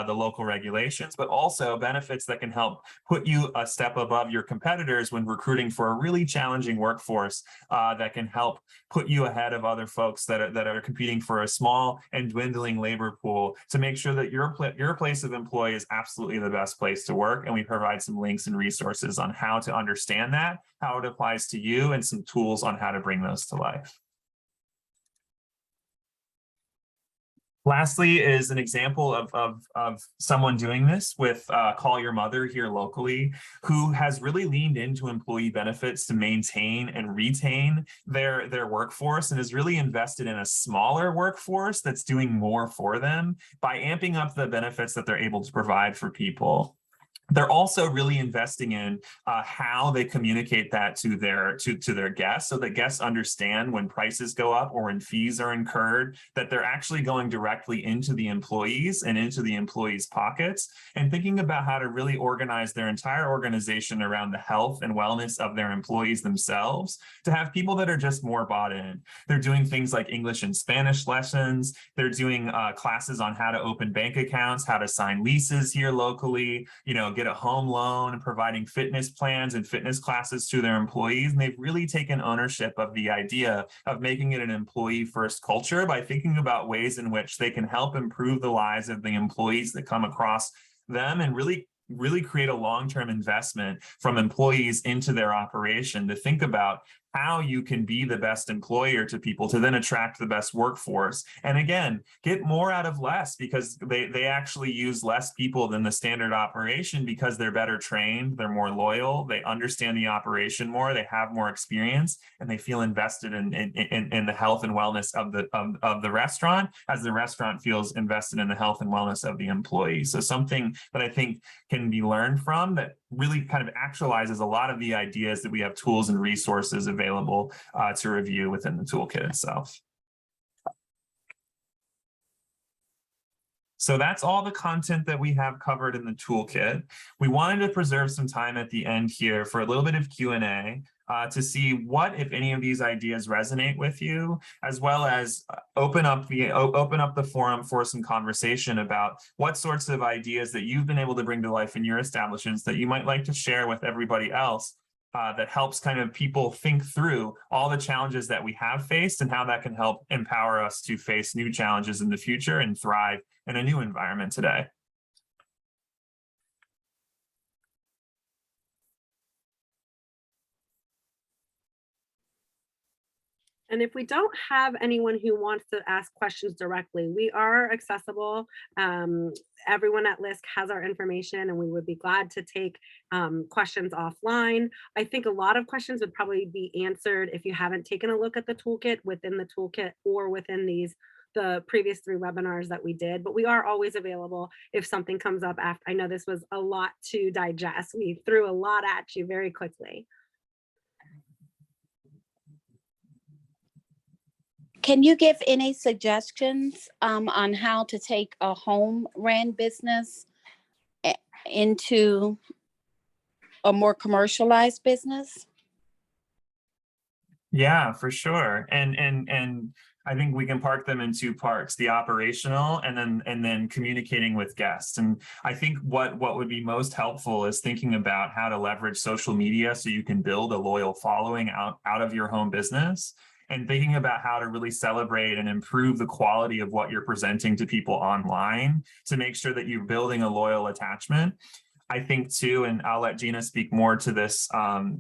the local regulations, but also benefits that can help put you a step above your competitors when recruiting for a really challenging workforce, that can help put you ahead of other folks that are competing for a small and dwindling labor pool, to make sure that your place of employ is absolutely the best place to work. And we provide some links and resources on how to understand that, how it applies to you, and some tools on how to bring those to life. Lastly is an example of someone doing this with Call Your Mother here locally, who has really leaned into employee benefits to maintain and retain their workforce, and has really invested in a smaller workforce that's doing more for them by amping up the benefits that they're able to provide for people. They're also really investing in how they communicate that to their guests, so that guests understand when prices go up or when fees are incurred, that they're actually going directly into the employees and into the employees' pockets, and thinking about how to really organize their entire organization around the health and wellness of their employees themselves, to have people that are just more bought in. They're doing things like English and Spanish lessons. They're doing classes on how to open bank accounts, how to sign leases here locally, get a home loan, providing fitness plans and fitness classes to their employees. And they've really taken ownership of the idea of making it an employee-first culture by thinking about ways in which they can help improve the lives of the employees that come across them, and really create a long-term investment from employees into their operation, to think about how you can be the best employer to people, to then attract the best workforce. And again, get more out of less, because they actually use less people than the standard operation, because they're better trained, they're more loyal, they understand the operation more, they have more experience, and they feel invested in the health and wellness of the restaurant, as the restaurant feels invested in the health and wellness of the employee. So something that I think can be learned from, that really kind of actualizes a lot of the ideas that we have tools and resources available to review within the toolkit itself. So that's all the content that we have covered in the toolkit. We wanted to preserve some time at the end here for a little bit of Q&A to see what, if any, of these ideas resonate with you, as well as open up the forum for some conversation about what sorts of ideas that you've been able to bring to life in your establishments that you might like to share with everybody else, that helps kind of people think through all the challenges that we have faced, and how that can help empower us to face new challenges in the future and thrive in a new environment today. And if we don't have anyone who wants to ask questions directly, we are accessible. Everyone at LISC has our information, and we would be glad to take questions offline. I think a lot of questions would probably be answered if you haven't taken a look at the toolkit, within the toolkit, or within the previous 3 webinars that we did, but we are always available if something comes up after. I know this was a lot to digest. We threw a lot at you very quickly. Can you give any suggestions on how to take a home ran business into a more commercialized business? Yeah, for sure. And I think we can park them in 2 parts: the operational and then communicating with guests. And I think what would be most helpful is thinking about how to leverage social media so you can build a loyal following out of your home business. and thinking about how to really celebrate and improve the quality of what you're presenting to people online to make sure that you're building a loyal attachment. I think too, and I'll let Gina speak more to this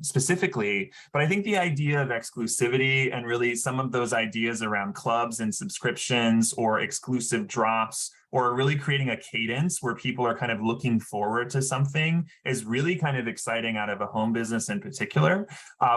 specifically, but I think the idea of exclusivity and really some of those ideas around clubs and subscriptions or exclusive drops, or really creating a cadence where people are kind of looking forward to something is really kind of exciting out of a home business in particular,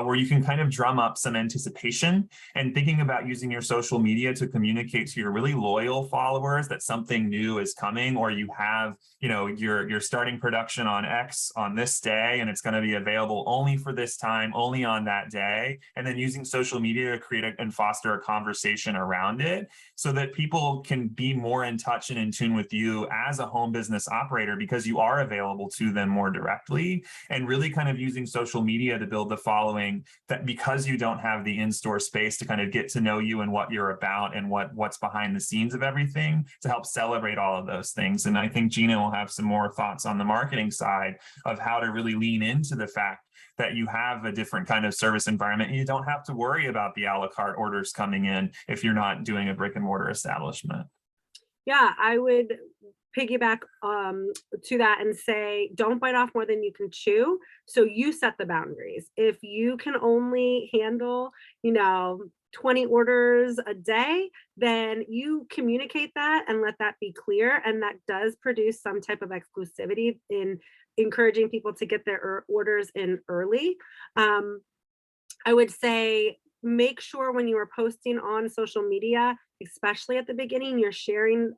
where you can kind of drum up some anticipation and thinking about using your social media to communicate to your really loyal followers that something new is coming, or you have, you know, you're starting production on X on this day and it's going to be available only for this time, only on that day, and then using social media to create and foster a conversation around it so that people can be more in touch and in tune with you as a home business operator because you are available to them more directly, and really kind of using social media to build the following that because you don't have the in-store space to kind of get to know you and what you're about and what's behind the scenes of everything to help celebrate all of those things. And I think Gina will have some more thoughts on the marketing side of how to really lean into the fact that you have a different kind of service environment and you don't have to worry about the a la carte orders coming in if you're not doing a brick and mortar establishment. Yeah, I would piggyback to that and say, don't bite off more than you can chew. So you set the boundaries. If you can only handle, 20 orders a day, then you communicate that and let that be clear. And that does produce some type of exclusivity in encouraging people to get their orders in early. I would say, make sure when you are posting on social media, especially at the beginning, you're sharing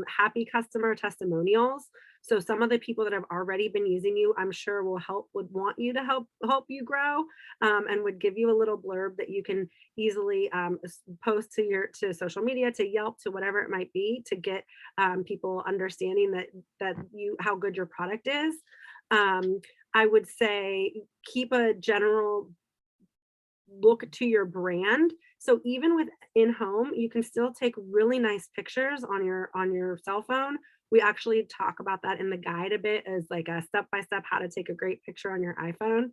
happy customer testimonials. So some of the people that have already been using you, I'm sure would want you to help you grow, and would give you a little blurb that you can easily post to social media, to Yelp, to whatever it might be, to get people understanding that how good your product is. I would say keep a general look to your brand. So even with in-home, you can still take really nice pictures on your cell phone. We actually talk about that in the guide a bit as like a step-by-step how to take a great picture on your iPhone.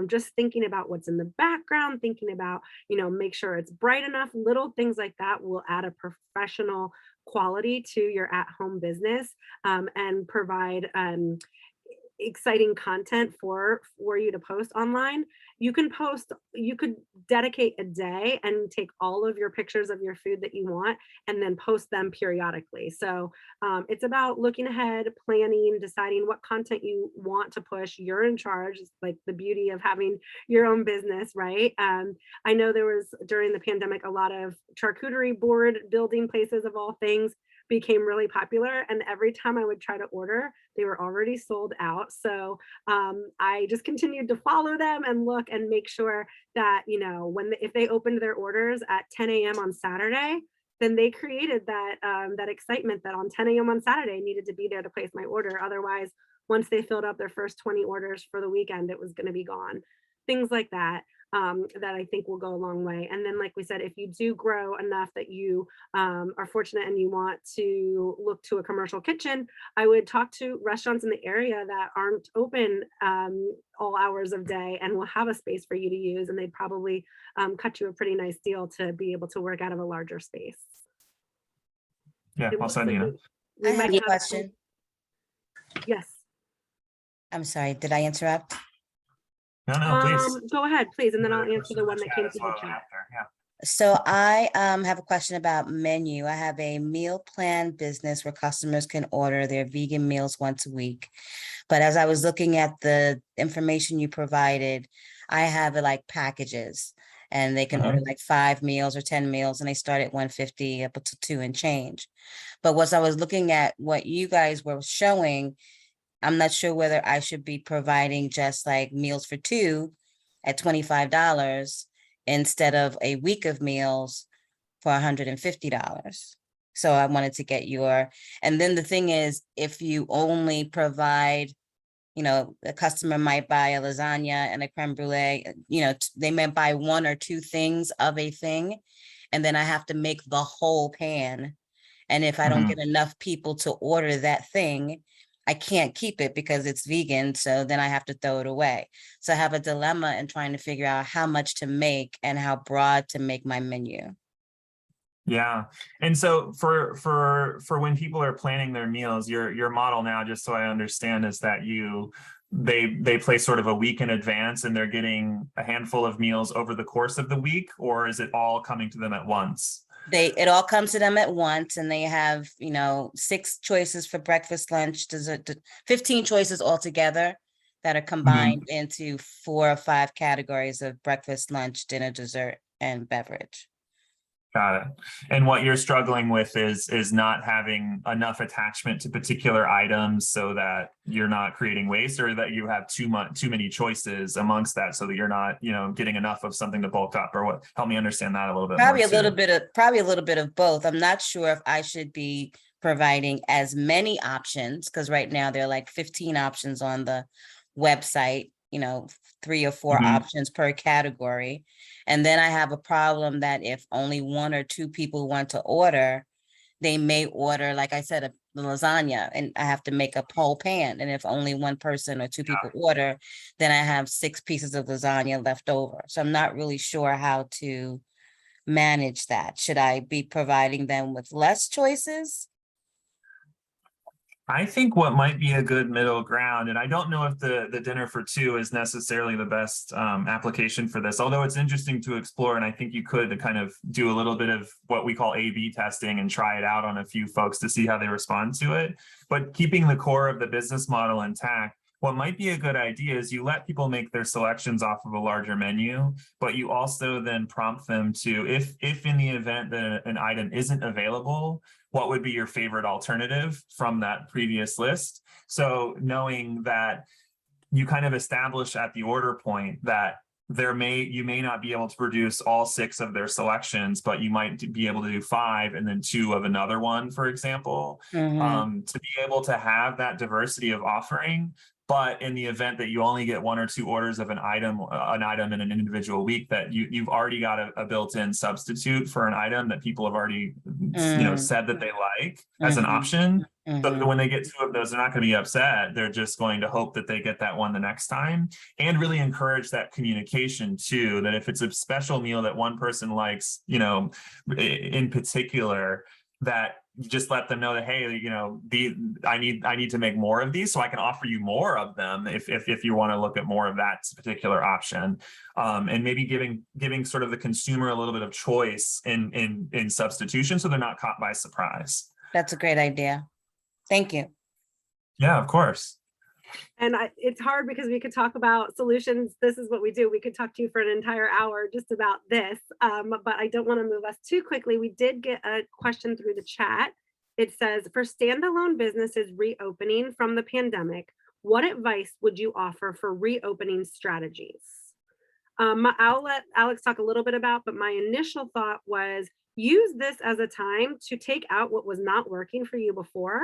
Just thinking about what's in the background, thinking about, make sure it's bright enough, little things like that will add a professional quality to your at-home business, and provide exciting content for you to post online. You could dedicate a day and take all of your pictures of your food that you want and then post them periodically. So it's about looking ahead, planning, deciding what content you want to push. You're in charge. It's like the beauty of having your own business, right? I know there was during the pandemic a lot of charcuterie board building places of all things became really popular, and every time I would try to order, they were already sold out. So I just continued to follow them and look and make sure that if they opened their orders at 10 a.m. on Saturday, then they created that excitement that on 10 a.m. on Saturday I needed to be there to place my order. Otherwise, once they filled up their first 20 orders for the weekend, it was going to be gone. Things like that. That I think will go a long way. And then, like we said, if you do grow enough that you are fortunate and you want to look to a commercial kitchen, I would talk to restaurants in the area that aren't open all hours of day and will have a space for you to use. And they'd probably cut you a pretty nice deal to be able to work out of a larger space. Yeah, I'll send you. I have a question. Yes. I'm sorry, did I interrupt? No, please. Go ahead, please, and then I'll answer the one that came through the chat. Yeah. So I have a question about menu. I have a meal plan business where customers can order their vegan meals once a week. But as I was looking at the information you provided, I have it like packages, and they can order like 5 meals or 10 meals, and they start at $150 up to $2 and change. But once I was looking at what you guys were showing, I'm not sure whether I should be providing just like meals for 2 at $25 instead of a week of meals for $150. So I wanted to get and then the thing is, if you only provide, the customer might buy a lasagna and a creme brulee, they might buy 1 or 2 things of a thing, and then I have to make the whole pan. And if I don't get enough people to order that thing, I can't keep it because it's vegan, so then I have to throw it away. So I have a dilemma in trying to figure out how much to make and how broad to make my menu. Yeah. And so for when people are planning their meals, your model now, just so I understand, is that they place sort of a week in advance and they're getting a handful of meals over the course of the week, or is it all coming to them at once? It all comes to them at once, and they have, 6 choices for breakfast, lunch, dessert, 15 choices altogether that are combined into 4 or 5 categories of breakfast, lunch, dinner, dessert, and beverage. Got it. And what you're struggling with is not having enough attachment to particular items so that you're not creating waste, or that you have too many choices amongst that so that you're not, getting enough of something to bulk up, or what? Help me understand that a little bit Probably more a little bit of both. I'm not sure if I should be providing as many options, because right now there are like 15 options on the website, 3 or 4 options per category. And then I have a problem that if only 1 or 2 people want to order, they may order, like I said, a lasagna, and I have to make a whole pan. And if only 1 person or 2 people order, then I have 6 pieces of lasagna left over. So I'm not really sure how to manage that. Should I be providing them with less choices? I think what might be a good middle ground, and I don't know if the dinner for 2 is necessarily the best application for this, although it's interesting to explore, and I think you could kind of do a little bit of what we call A/B testing and try it out on a few folks to see how they respond to it. But keeping the core of the business model intact, what might be a good idea is you let people make their selections off of a larger menu, but you also then prompt them to, if in the event that an item isn't available, what would be your favorite alternative from that previous list? So knowing that you kind of establish at the order point that you may not be able to produce all 6 of their selections, but you might be able to do 5 and then 2 of another one, for example, to be able to have that diversity of offering. But in the event that you only get 1 or 2 orders of an item in an individual week, that you've already got a built-in substitute for an item that people have already, said that they like as an option. So that when they get 2 of those, they're not going to be upset. They're just going to hope that they get that one the next time, and really encourage that communication too, that if it's a special meal that one person likes, in particular, that you just let them know that, hey, I need to make more of these so I can offer you more of them if you want to look at more of that particular option, and maybe giving sort of the consumer a little bit of choice in substitution so they're not caught by surprise. That's a great idea. Thank you. Yeah, of course. And it's hard because we could talk about solutions. This is what we do. We could talk to you for an entire hour just about this, but I don't want to move us too quickly. We did get a question through the chat. It says, for standalone businesses reopening from the pandemic, what advice would you offer for reopening strategies? I'll let Alex talk a little bit about, but my initial thought was use this as a time to take out what was not working for you before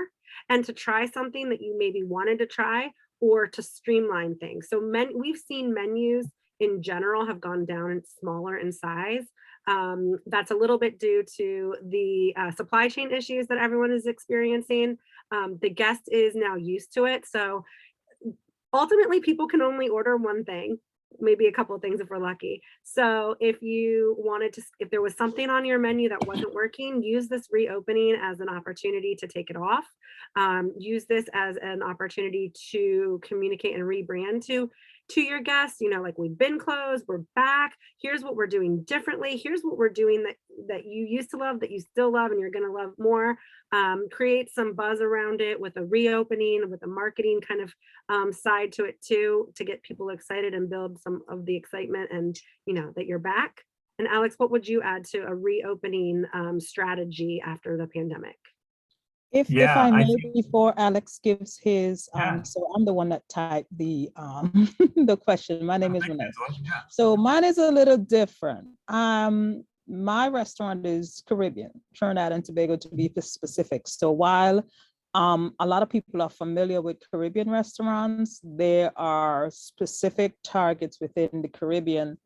and to try something that you maybe wanted to try, or to streamline things. So we've seen menus in general have gone down and smaller in size. That's a little bit due to the supply chain issues that everyone is experiencing. The guest is now used to it. So ultimately people can only order one thing, maybe a couple of things if we're lucky. So if there was something on your menu that wasn't working, use this reopening as an opportunity to take it off. Use this as an opportunity to communicate and rebrand to your guests, like, we've been closed, we're back, here's what we're doing differently, here's what we're doing that you used to love, that you still love, and you're going to love more. Create some buzz around it with a reopening, with a marketing kind of side to it too, to get people excited and build some of the excitement and that you're back. And Alex, what would you add to a reopening strategy after the pandemic? If I may, before Alex gives his, so I'm the one that typed the the question. My name is Renee. So mine is a little different. My restaurant is Caribbean, Trinidad and Tobago to be specific. So while a lot of people are familiar with Caribbean restaurants, there are specific targets within the Caribbean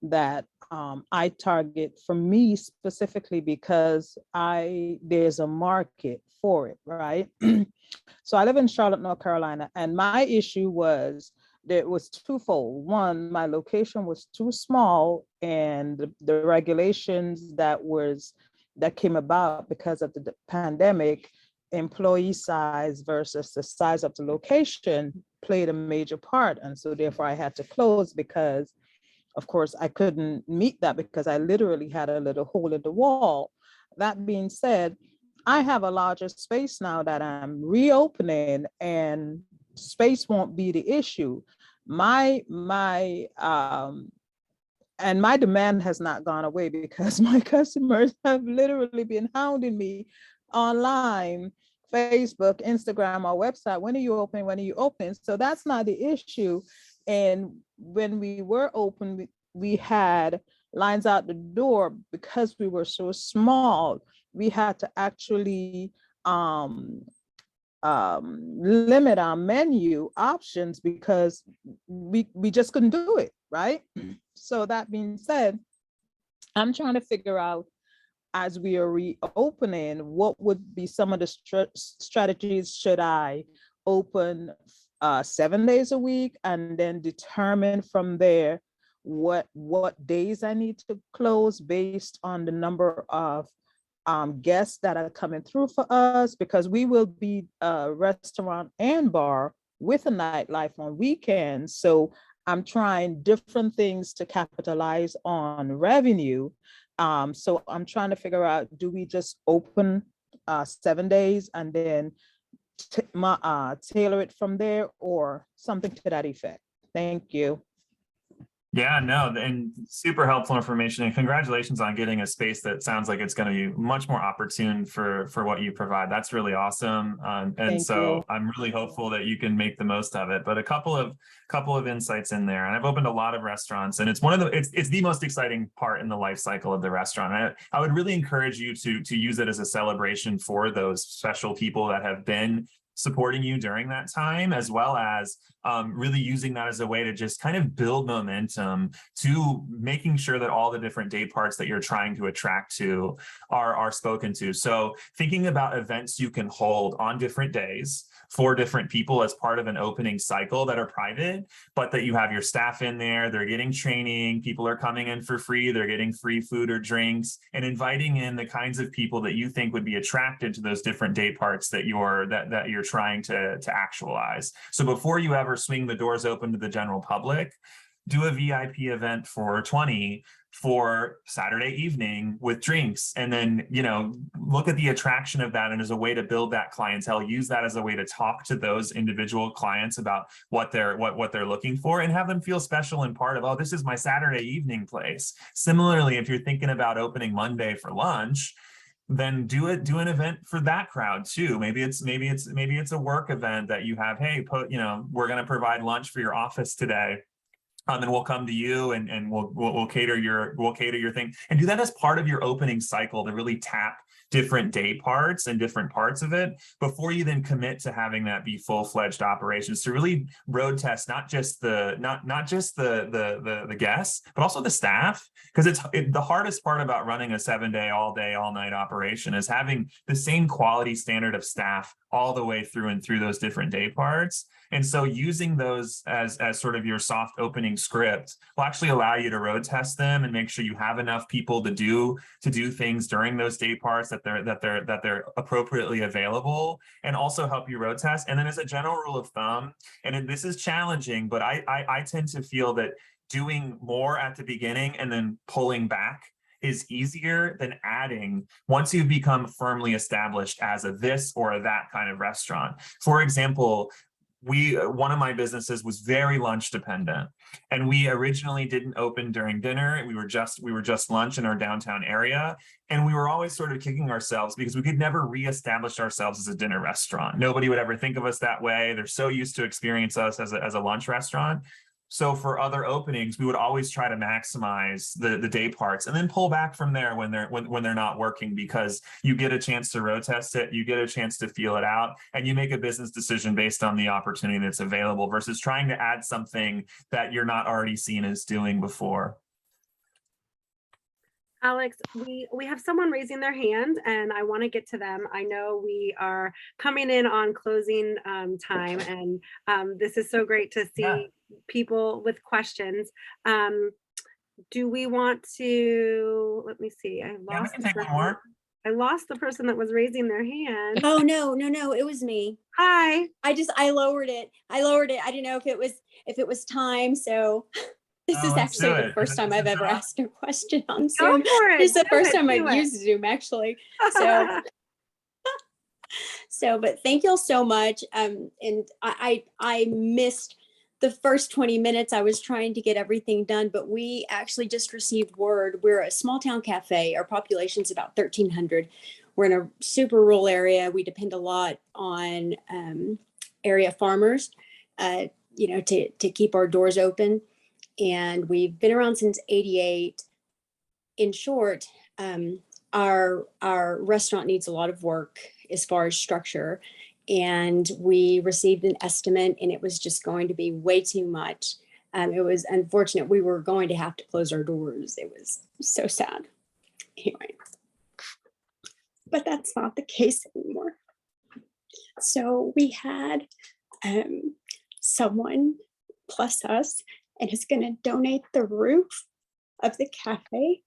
that I target for me specifically because there's a market for it, right? So I live in Charlotte, North Carolina, and my issue was that it was twofold. One, my location was too small, and the regulations that came about because of the pandemic, employee size versus the size of the location played a major part. And so therefore I had to close because of course I couldn't meet that because I literally had a little hole in the wall. That being said, I have a larger space now that I'm reopening, and space won't be the issue. My demand has not gone away because my customers have literally been hounding me online, Facebook, Instagram, our website. When are you open? When are you open? So that's not the issue. And when we were open, we had lines out the door because we were so small. We had to actually limit our menu options because we just couldn't do it, right? So that being said, I'm trying to figure out, as we are reopening, what would be some of the strategies. Should I open 7 days a week and then determine from there what days I need to close based on the number of guests that are coming through for us, because we will be a restaurant and bar with a nightlife on weekends. So I'm trying different things to capitalize on revenue. So I'm trying to figure out, do we just open 7 days and then tailor it from there, or something to that effect? Thank you. Yeah, no, and super helpful information, and congratulations on getting a space that sounds like it's going to be much more opportune for what you provide. That's really awesome. And so I'm really hopeful that you can make the most of it. But a couple of insights in there, and I've opened a lot of restaurants, and it's it's the most exciting part in the life cycle of the restaurant. I would really encourage you to use it as a celebration for those special people that have been supporting you during that time, as well as really using that as a way to just kind of build momentum to making sure that all the different day parts that you're trying to attract to are spoken to. So thinking about events you can hold on different days for different people as part of an opening cycle that are private, but that you have your staff in there, they're getting training, people are coming in for free, they're getting free food or drinks, and inviting in the kinds of people that you think would be attracted to those different day parts that you're trying to actualize. So before you ever swing the doors open to the general public, do a VIP event for 20 for Saturday evening with drinks, and then, you know, look at the attraction of that, and as a way to build that clientele, use that as a way to talk to those individual clients about what they're looking for, and have them feel special and part of, oh, this is my Saturday evening place. Similarly, if you're thinking about opening Monday for lunch, then do an event for that crowd too. Maybe it's a work event that you have, hey, we're going to provide lunch for your office today. And we'll come to you and we'll cater your thing, and do that as part of your opening cycle to really tap different day parts and different parts of it before you then commit to having that be full-fledged operations, to really road test not just the guests, but also the staff. Because the hardest part about running a 7-day, all night operation is having the same quality standard of staff all the way through and through those different day parts. And so using those as sort of your soft opening script will actually allow you to road test them and make sure you have enough people to do things during those day parts that they're appropriately available, and also help you road test. And then as a general rule of thumb, and this is challenging, but I tend to feel that doing more at the beginning and then pulling back is easier than adding once you've become firmly established as a this or a that kind of restaurant. For example, one of my businesses was very lunch dependent, and we originally didn't open during dinner. We were just lunch in our downtown area, and we were always sort of kicking ourselves because we could never reestablish ourselves as a dinner restaurant. Nobody would ever think of us that way. They're so used to experience us as a lunch restaurant. So for other openings, we would always try to maximize the day parts and then pull back from there when they're not working, because you get a chance to road test it, you get a chance to feel it out, and you make a business decision based on the opportunity that's available versus trying to add something that you're not already seen as doing before. Alex, we have someone raising their hand and I want to get to them. I know we are coming in on closing time, and this is so great to see people with questions. Do we want to, let me see, I lost we can take one more. I lost the person that was raising their hand. Oh, no, it was me. Hi. I lowered it. I didn't know if it was time. So this is actually the first time I've ever asked a question on Zoom. Go for it. This is the first time I've used Zoom, actually. So, but thank you all so much. And I missed the first 20 minutes. I was trying to get everything done, but we actually just received word. We're a small town cafe. Our population is about 1,300. We're in a super rural area. We depend a lot on area farmers, to keep our doors open. And we've been around since '88. In short, our restaurant needs a lot of work as far as structure. And we received an estimate, and it was just going to be way too much. It was unfortunate. We were going to have to close our doors. It was so sad. Anyway, but that's not the case anymore. So we had someone plus us, and is going to donate the roof of the cafe.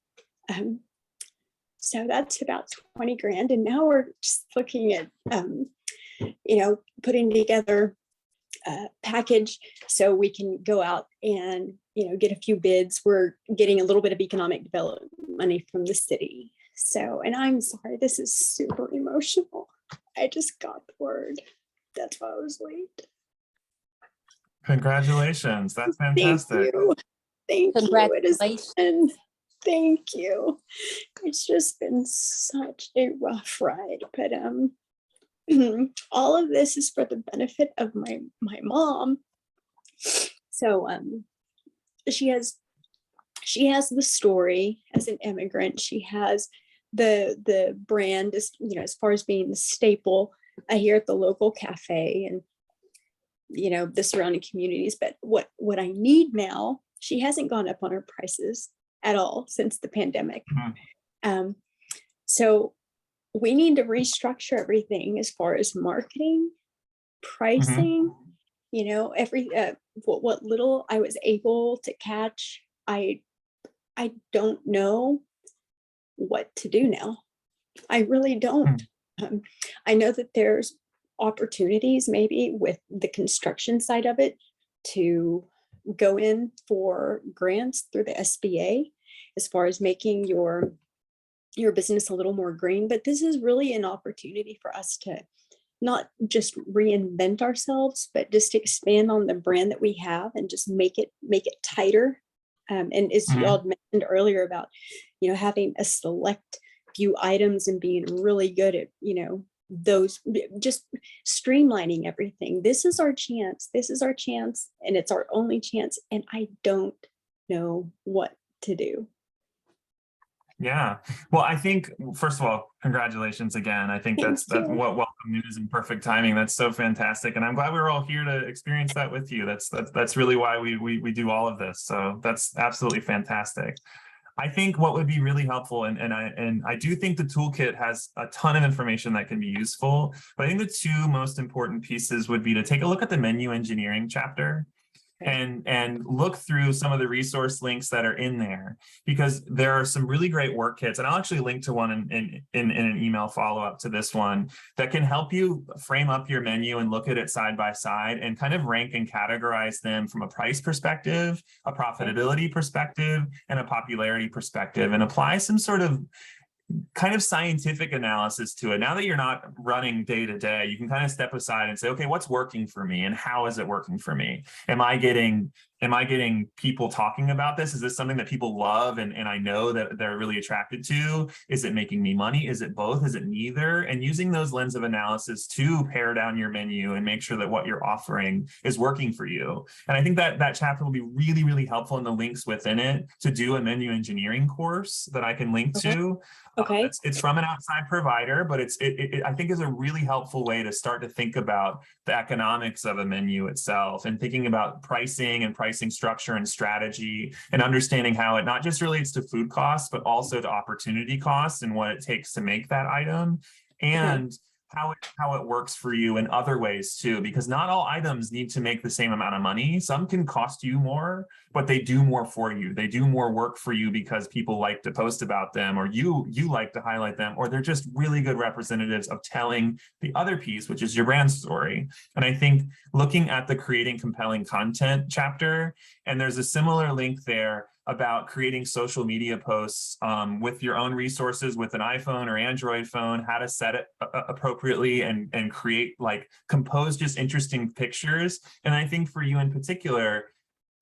So that's about 20 grand. And now we're just looking at, putting together a package so we can go out and, get a few bids. We're getting a little bit of economic development money from the city. So, and I'm sorry, this is super emotional. I just got the word. That's why I was late. Congratulations. That's fantastic. Thank you. Congratulations. Thank you. It's just been such a rough ride, but all of this is for the benefit of my mom. So she has the story as an immigrant. She has the brand, as as far as being the staple here at the local cafe and the surrounding communities. But what I need now, she hasn't gone up on her prices at all since the pandemic. So we need to restructure everything as far as marketing, pricing, what little I was able to catch. I don't know what to do now. I really don't. I know that there's opportunities maybe with the construction side of it to go in for grants through the SBA as far as making your business a little more green. But this is really an opportunity for us to not just reinvent ourselves, but just expand on the brand that we have and just make it tighter. And as y'all mentioned earlier about, having a select few items and being really good at, those, just streamlining everything. This is our chance. And it's our only chance. And I don't know what to do. Yeah. Well, I think, first of all, congratulations again. I think that's what welcome news and perfect timing. That's so fantastic. And I'm glad we were all here to experience that with you. That's really why we do all of this. So that's absolutely fantastic. I think what would be really helpful, and I do think the toolkit has a ton of information that can be useful, but I think the two most important pieces would be to take a look at the menu engineering chapter. And look through some of the resource links that are in there, because there are some really great work kits, and I'll actually link to one in an email follow-up to this one that can help you frame up your menu and look at it side by side and kind of rank and categorize them from a price perspective, a profitability perspective, and a popularity perspective, and apply some sort of kind of scientific analysis to it. Now that you're not running day to day, you can kind of step aside and say, okay, what's working for me and how is it working for me? Am I getting people talking about this? Is this something that people love and I know that they're really attracted to? Is it making me money? Is it both? Is it neither? And using those lens of analysis to pare down your menu and make sure that what you're offering is working for you. And I think that chapter will be really, really helpful in the links within it to do a menu engineering course that I can link to. Okay. It's from an outside provider, but it I think is a really helpful way to start to think about the economics of a menu itself and thinking about pricing and price pricing structure and strategy, and understanding how it not just relates to food costs, but also to opportunity costs and what it takes to make that item, and how it works for you in other ways too, because not all items need to make the same amount of money. Some can cost you more, but they do more for you. They do more work for you because people like to post about them, or you like to highlight them, or they're just really good representatives of telling the other piece, which is your brand story. And I think looking at the creating compelling content chapter, and there's a similar link there about creating social media posts with your own resources with an iPhone or Android phone, how to set it appropriately and create, like, compose just interesting pictures. And I think for you in particular,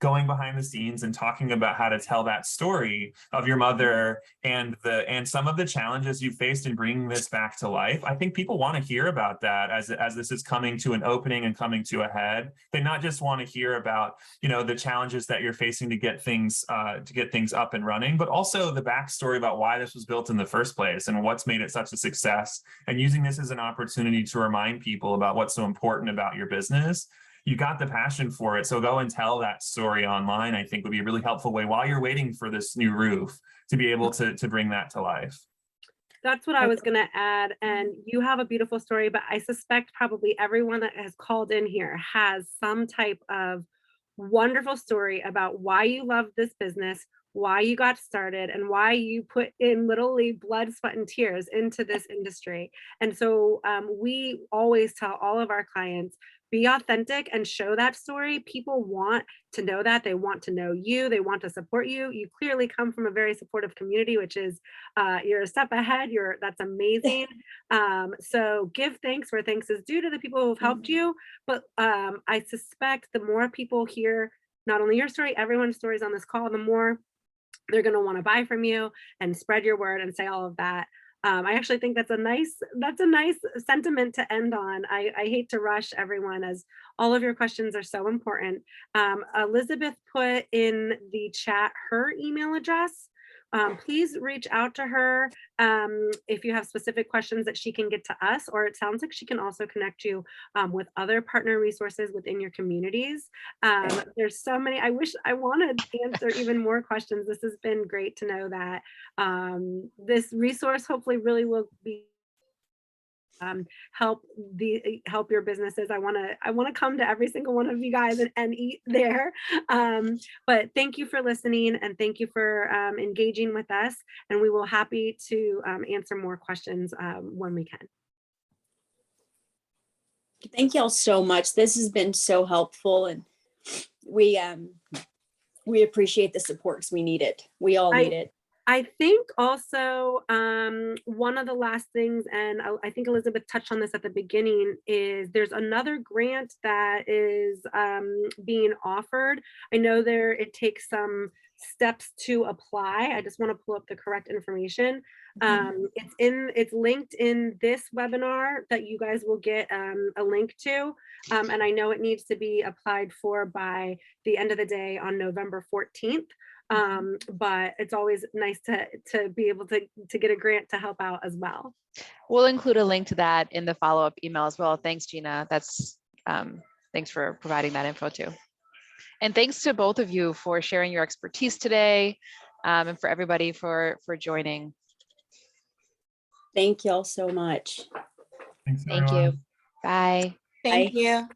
going behind the scenes and talking about how to tell that story of your mother and some of the challenges you faced in bringing this back to life. I think people want to hear about that as this is coming to an opening and coming to a head. They not just want to hear about, you know, the challenges that you're facing to get things up and running, but also the backstory about why this was built in the first place and what's made it such a success, and using this as an opportunity to remind people about what's so important about your business. You got the passion for it, so go and tell that story online. I think would be a really helpful way while you're waiting for this new roof to be able to bring that to life. That's what I was going to add. And you have a beautiful story, but I suspect probably everyone that has called in here has some type of wonderful story about why you love this business, why you got started, and why you put in literally blood, sweat, and tears into this industry. And so we always tell all of our clients, be authentic and show that story. People want to know that. They want to know you. They want to support you. You clearly come from a very supportive community, which is you're a step ahead. That's amazing. So give thanks where thanks is due to the people who have helped you. But I suspect the more people hear not only your story, everyone's stories on this call, the more they're going to want to buy from you and spread your word and say all of that. I actually think that's a nice sentiment to end on. I hate to rush everyone, as all of your questions are so important. Elizabeth put in the chat her email address. Please reach out to her if you have specific questions that she can get to us, or it sounds like she can also connect you with other partner resources within your communities. There's so many. I wish I wanted to answer even more questions. This has been great to know that this resource hopefully really will be help your businesses. I want to come to every single one of you guys and eat there. But thank you for listening, and thank you for engaging with us. And we will happy to answer more questions when we can. Thank y'all so much. This has been so helpful, and we appreciate the support because we need it. We all need it. I think also one of the last things, and I think Elizabeth touched on this at the beginning, is there's another grant that is being offered. I know it takes some steps to apply. I just want to pull up the correct information. It's linked in this webinar that you guys will get a link to. And I know it needs to be applied for by the end of the day on November 14th. But it's always nice to be able to get a grant to help out as well. We'll include a link to that in the follow-up email as well. Thanks, Gina. Thanks for providing that info too. And thanks to both of you for sharing your expertise today, and for everybody for joining. Thank y'all so much. Thanks, Thank you. Bye. Thank you.